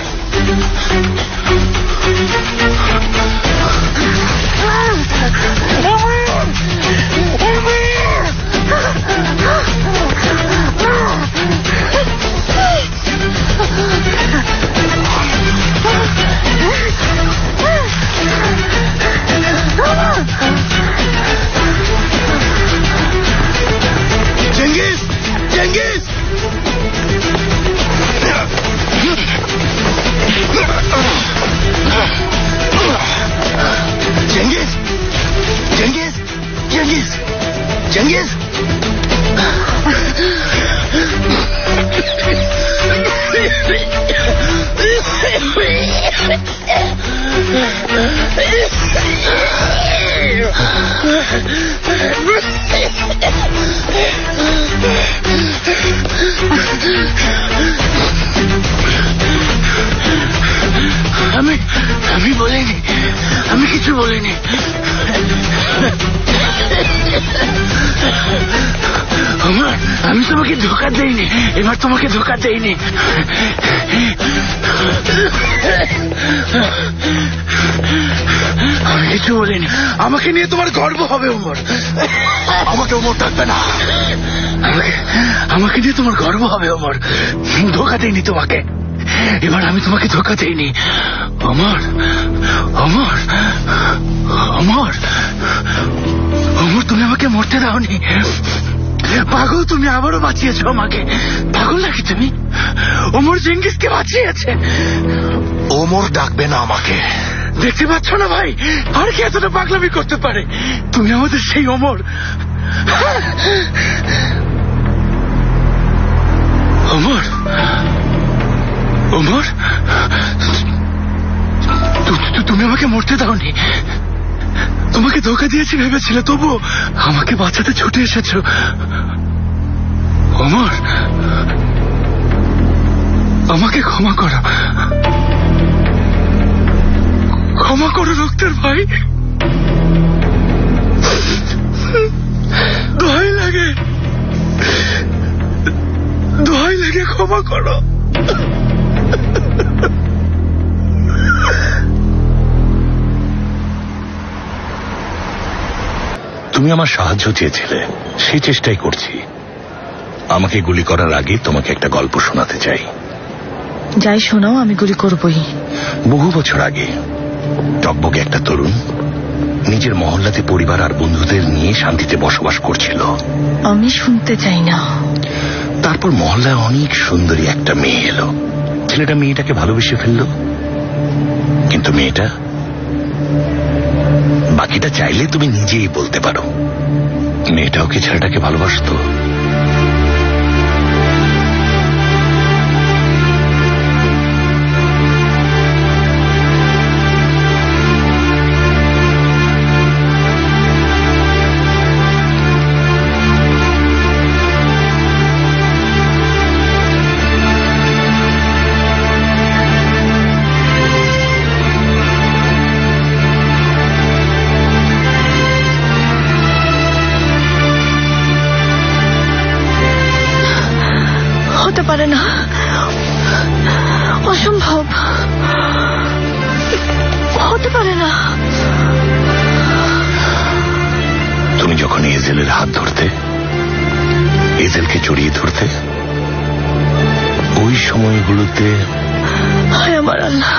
Genghis, Genghis! Genghis, Genghis, Genghis, Genghis! আমি বলিনি, আমি কিছু বলিনি। আমি তোমাকে ধোকা দেইনি, এবার তোমাকে ধোকা দেইনি। আমি কিছু বলিনি। আমাকে নিয়ে তোমার গর্ব হবে ওমর। আমাকে ওমর ডাকবে না। আমাকে নিয়ে তোমার গর্ব হবে ওমর। ধোকা দেইনি তোমাকে, এবার আমি তোমাকে ধোকা দেইনি। ওমর, ওমর, ওমর, ওমর, তুমি আমাকে মরতে দাওনি। পাগল, তুমি আবারও বাঁচিয়েছো আমাকে। পাগল নাকি তুমি? ওমর জেঙ্গিসকে বাঁচিয়েছে। ওমর ডাকবে না আমাকে। দেখতে পাচ্ছ না ভাই, আর কি এতটা পাগলামি করতে পারে? তুমি আমাদের সেই ওমর। ওমর, ওমর, তুমি আমাকে মরতে দাওনি। তোমাকে ধোকা দিয়েছি ভেবেছিলে, তবু আমাকে বাঁচাতে ছুটে এসেছো। ওমর, আমাকে ক্ষমা করো, ক্ষমা করো রক্তের ভাই। দোহাই লাগে, দোহাই লাগে, ক্ষমা করো। তুমি আমার সাহায্য চেয়েছিলে, সেই চেষ্টাই করছি। আমাকে গুলি করার আগে তোমাকে একটা গল্প শোনাতে চাই। যাই শোনাও, আমি গুলি করবই। বহু বছর আগে টকবকে একটা তরুণ নিজের মহল্লাতে পরিবার আর বন্ধুদের নিয়ে শান্তিতে বসবাস করছিল। আমি শুনতে চাই না। তারপর মহল্লায় অনেক সুন্দরী একটা মেয়ে এলো। ছেলেটা মেয়েটাকে ভালোবেসে ফেললো, কিন্তু মেয়েটা, বাকিটা চাইলে তুমি নিজেই বলতে পারো, মেয়েটাও কি ছেলেটাকে ভালোবাসতো? হতে পারে না, অসম্ভব, হতে পারে না। তুমি যখন এজেলের হাত ধরতে, এজেলকে জড়িয়ে ধরতে, ওই সময়গুলোতে হায় আমার আল্লাহ,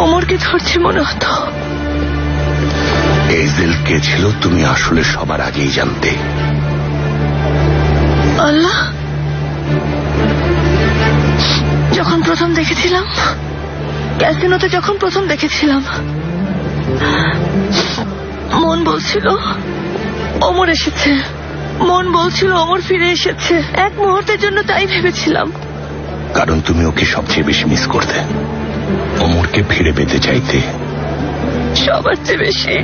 ওমরকে ধরছি মনে হতো। এজেল কে ছিল তুমি আসলে সবার আগেই জানতে। আল্লাহ, যখন প্রথম দেখেছিলাম, ক্যাসিনোতে যখন প্রথম দেখেছিলাম, মন বলছিল ওমর এসেছে, মন বলছিল ওমর ফিরে এসেছে। এক মুহূর্তের জন্য তাই ভেবেছিলাম। কারণ তুমি ওকে সবচেয়ে বেশি মিস করতে। অমরকে ফিরে পেতে চাইতে। সবার চেয়ে বেশি,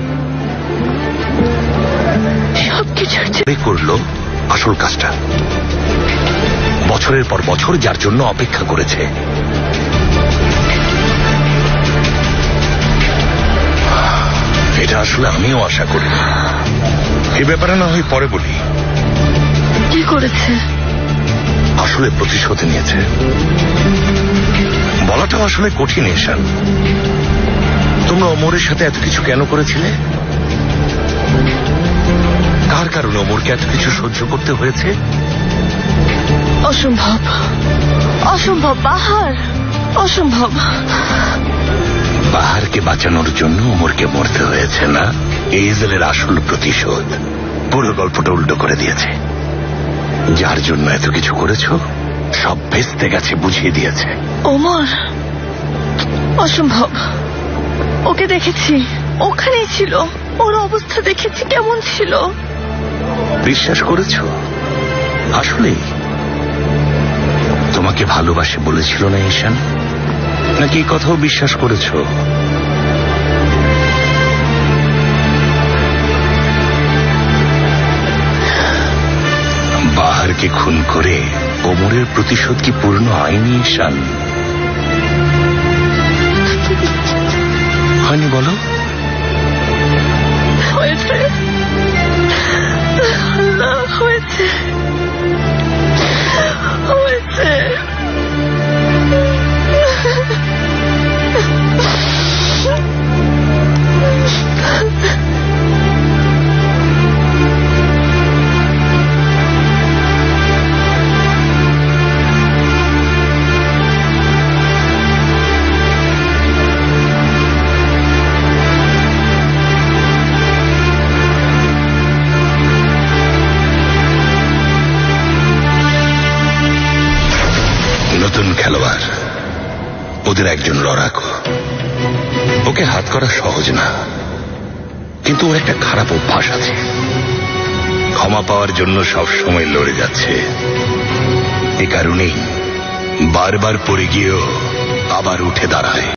সবকিছুর চেয়ে। করলো আসল কাজটা, বছরের পর বছর যার জন্য অপেক্ষা করেছে। এটা আসলে আমিও আশা করি। এ ব্যাপারে না হয় পরে বলি। কি করেছে? আসলে প্রতিশোধ নিয়েছে। বলাটাও আসলে কঠিন। ঈশান, তোমরা অমরের সাথে এত কিছু কেন করেছিলে? কার কারণে অমরকে এত কিছু সহ্য করতে হয়েছে? অসম্ভব, অসম্ভব বাহার, অসম্ভব। বাহারকে বাঁচানোর জন্য অমরকে মরতে হয়েছে না? এইজেলের আসল প্রতিশোধ। পুরো গল্পটা উল্টো করে দিয়েছে। যার জন্য এত কিছু করেছো সব ভেস্তে গেছে, বুঝিয়ে দিয়েছে। ওমর অসম্ভব। ওকে দেখেছি, ওখানেই ছিল, ওর অবস্থা দেখেছি কেমন ছিল। বিশ্বাস করেছো? আসলেই তোমাকে ভালোবাসে বলেছিল না ঈশান? নাকি এই কথাও বিশ্বাস করেছো? বাহারকে খুন করে ওমরের প্রতিশোধ কি পূর্ণ হয়নি ঈশান? হয়নি বলো? হয়েছে, আল্লাহ, হয়েছে, হয়েছে। নতুন খেলোয়াড়, ওদের একজন লড়াকু। ওকে হাত করা সহজ না, কিন্তু ওর একটা খারাপ অভ্যাস আছে। ক্ষমা পাওয়ার জন্য সবসময় লড়ে যাচ্ছে। এ কারণেই বারবার পড়ে গিয়েও আবার উঠে দাঁড়ায়।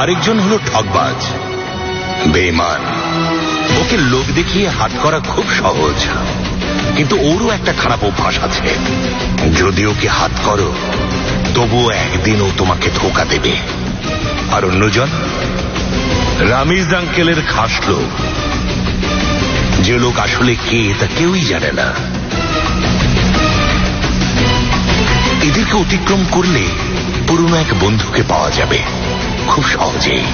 আরেকজন হলো ঠকবাজ, বেঈমান। ওকে লোক দেখিয়ে হাত করা খুব সহজ, কিন্তু ওরও একটা খারাপ অভ্যাস আছে। যদি ওকে হাত করো তবুও একদিন ও তোমাকে ধোঁকা দেবে। আর অন্যজন রামিজ আঙ্কেলের খাস লোক, যে লোক আসলে কে তা কেউই জানে না। এদেরকে অতিক্রম করলে পুরনো এক বন্ধুকে পাওয়া যাবে খুব সহজেই।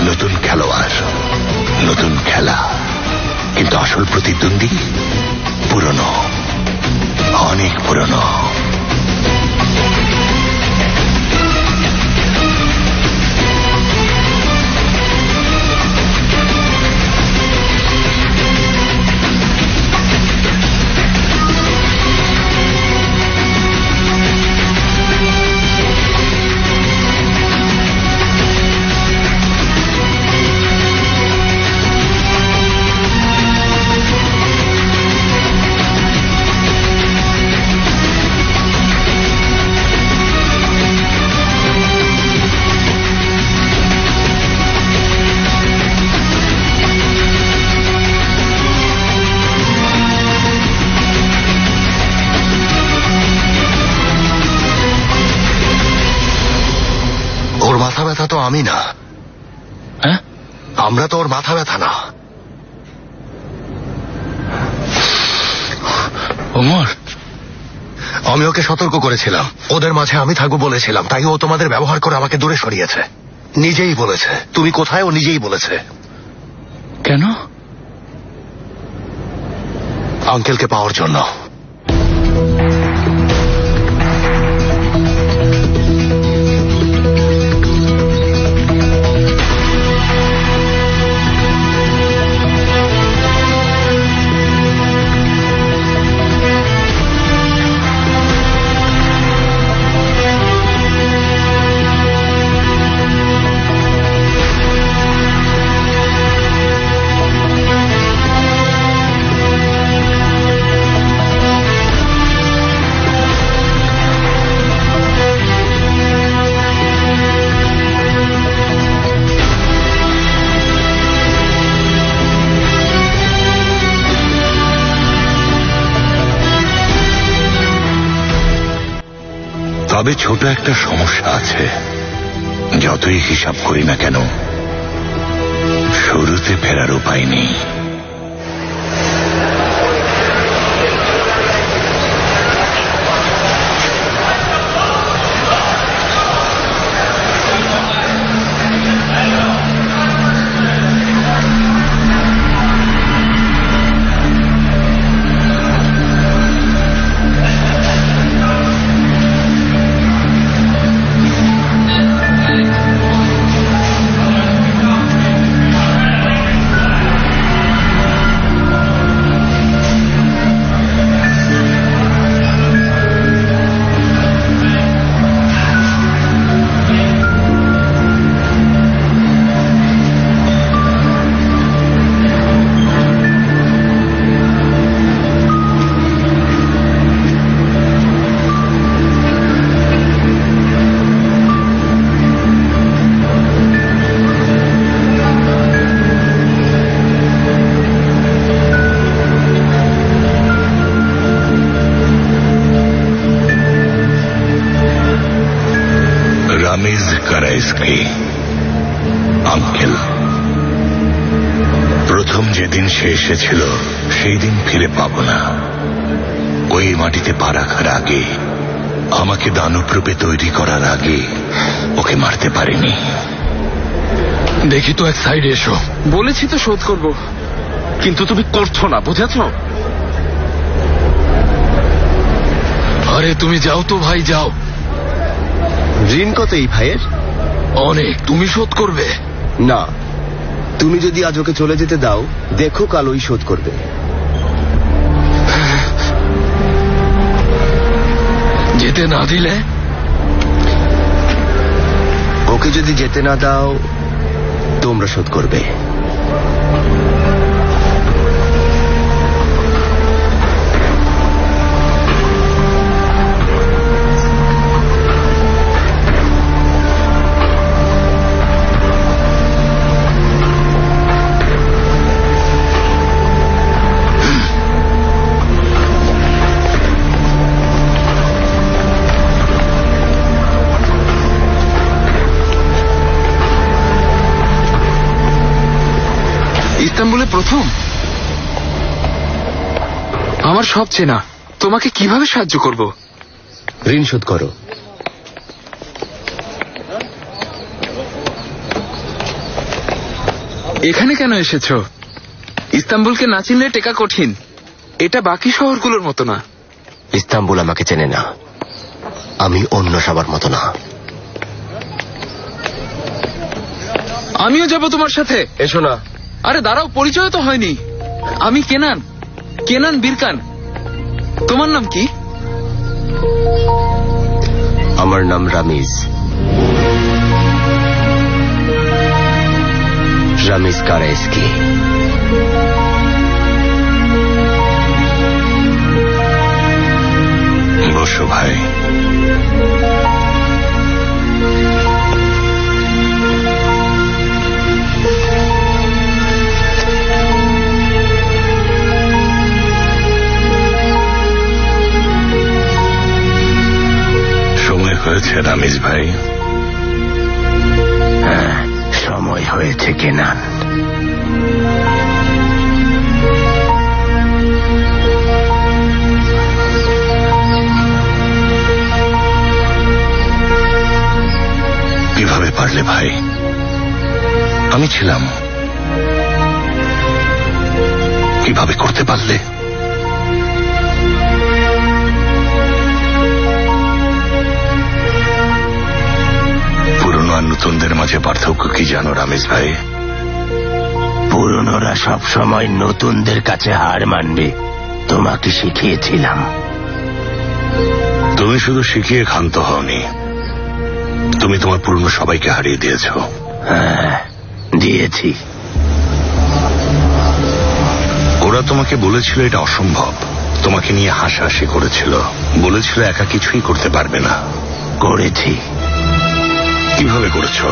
নতুন খেলোয়াড়, নতুন খেলা, কিন্তু আসল প্রতিদ্বন্দ্বী পুরনো, অনেক পুরনো। ওর মাথা ব্যথা তো আমি না। হ্যাঁ, আমরা তো ওর মাথা ব্যথা না। ওমর, আমি ওকে সতর্ক করেছিলাম, ওদের মাঝে আমি থাকবো বলেছিলাম, তাই ও তোমাদের ব্যবহার করে আমাকে দূরে সরিয়েছে। নিজেই বলেছে। তুমি কোথায়? ও নিজেই বলেছে। কেন? আঙ্কেলকে পাওয়ার জন্য। তবে ছোট একটা সমস্যা আছে। যতই হিসাব করি না কেন, শুরুতে ফেরার উপায় নেই। রামিজ কারাইস্কি, আঙ্কেল। প্রথম যেদিন সে এসেছিল সেই দিন ফিরে পাবো না। ওই মাটিতে পা রাখার আগে, আমাকে দানবরূপে তৈরি করার আগে ওকে মারতে পারিনি। দেখি তো এক সাইডে এসো। বলেছি তো শোধ করব, কিন্তু তুমি করছো না, বুঝেছ? আরে তুমি যাও তো ভাই, যাও। ঋণ কত এই ভাইয়ের? অনেক। তুমি শোধ করবে না, তুমি যদি আজ ওকে চলে যেতে দাও, দেখো কাল ওই শোধ করবে। যেতে না দিলে? ওকে যদি যেতে না দাও, তোমরা শোধ করবে। ইস্তাম্বুলে প্রথম? আমার সব চেনা। তোমাকে কিভাবে সাহায্য করব? ঋণ শোধ করো। এখানে কেন এসেছো? ইস্তাম্বুলকে না চিনলে টেকা কঠিন। এটা বাকি শহরগুলোর মতো না। ইস্তাম্বুল আমাকে চেনে না, আমি অন্য সবার মতো না। আমিও যাব তোমার সাথে। এসো না। আরে দাঁড়াও, পরিচয় তো হয়নি। আমি কেনান, কেনান বিরকান। তোমার নাম কি? আমার নাম রামিজ, রামিজ কারাইস্কি। বসো ভাই। সময় হয়েছে রামিজ ভাই। হ্যাঁ, সময় হয়েছে কেনান। কিভাবে পারলে ভাই? আমি ছিলাম। কিভাবে করতে পারলে? পুরনো আর নতুনদের মাঝে পার্থক্য কি জানো রামিজ ভাই? পুরনোরা সব সময় নতুনদের কাছে হার মানবে। তোমাকে শিখিয়েছিলাম। তুমি শুধু শিখিয়ে ক্ষান্ত হওনি, তুমি তোমার পুরনো সবাইকে হারিয়ে দিয়েছ। হ্যাঁ, দিয়েছি। ওরা তোমাকে বলেছিল এটা অসম্ভব, তোমাকে নিয়ে হাসাহাসি করেছিল, বলেছিল একা কিছুই করতে পারবে না। করেছি। কিভাবে করেছো?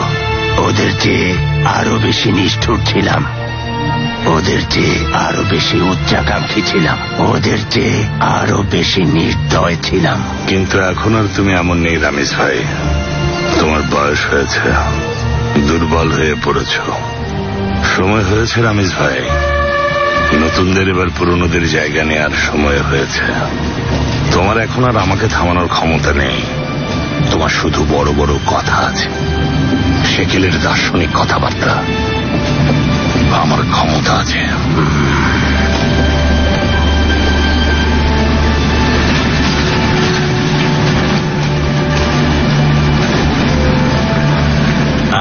ওদের চেয়ে আরো বেশি নিষ্ঠুর ছিলাম। ওদের চেয়ে আরো বেশি উচ্চাকাঙ্ক্ষী ছিলাম, ওদের চেয়ে আরো বেশি নির্দয় ছিলাম। কিন্তু এখন আর তুমি এমন নেই রামিজ ভাই। তোমার বয়স হয়েছে, দুর্বল হয়ে পড়েছ। সময় হয়েছে রামিজ ভাই, নতুনদের এবার পুরনোদের জায়গা নেওয়ার সময় হয়েছে। তোমার এখন আর আমাকে থামানোর ক্ষমতা নেই। তোমার শুধু বড় বড় কথা আছে, সেকেলের দার্শনিক কথাবার্তা। আমার ক্ষমতা আছে।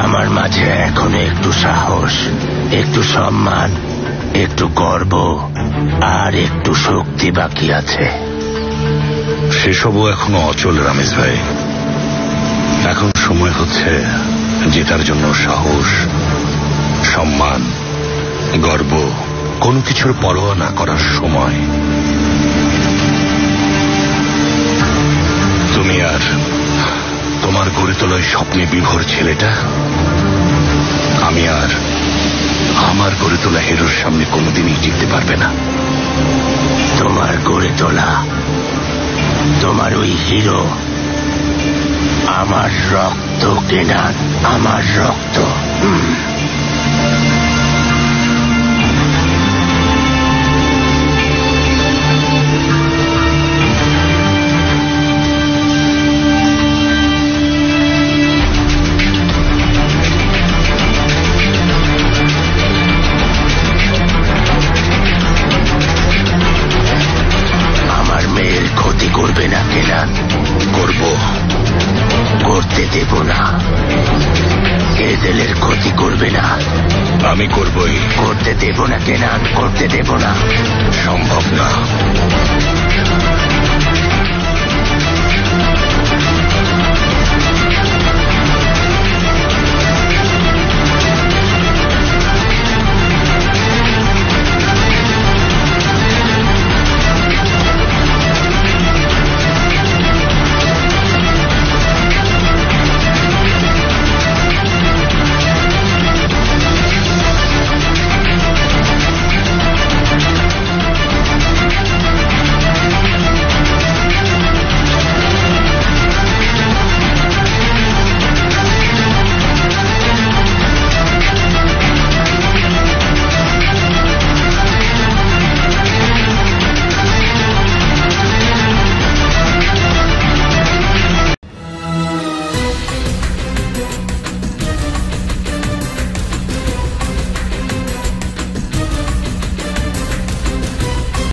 আমার মাঝে এখনো একটু সাহস, একটু সম্মান, একটু গর্ব আর একটু শক্তি বাকি আছে। সেসবও এখনো অচল রামেশ ভাই। এখন সময় হচ্ছে জেতার জন্য সাহস, সম্মান, গর্ব, কোনো কিছুর পরোয়া না করার সময়। তুমি আর তোমার গড়ে তোলা স্বপ্নে বিভোর ছেলেটা, আমি আর আমার গড়ে তোলা হিরোর সামনে কোনোদিনই টিকতে পারবে না। তোমার গড়ে তোলা, তোমার ওই হিরো আমার রক্ত কেনান, আমার রক্ত। আমার মেয়ের ক্ষতি করবে না কেনান। করব, করতে দেব না। এজেলের ক্ষতি করবে না। আমি করবই। করতে দেব না কেনান, করতে দেব না। সম্ভব না।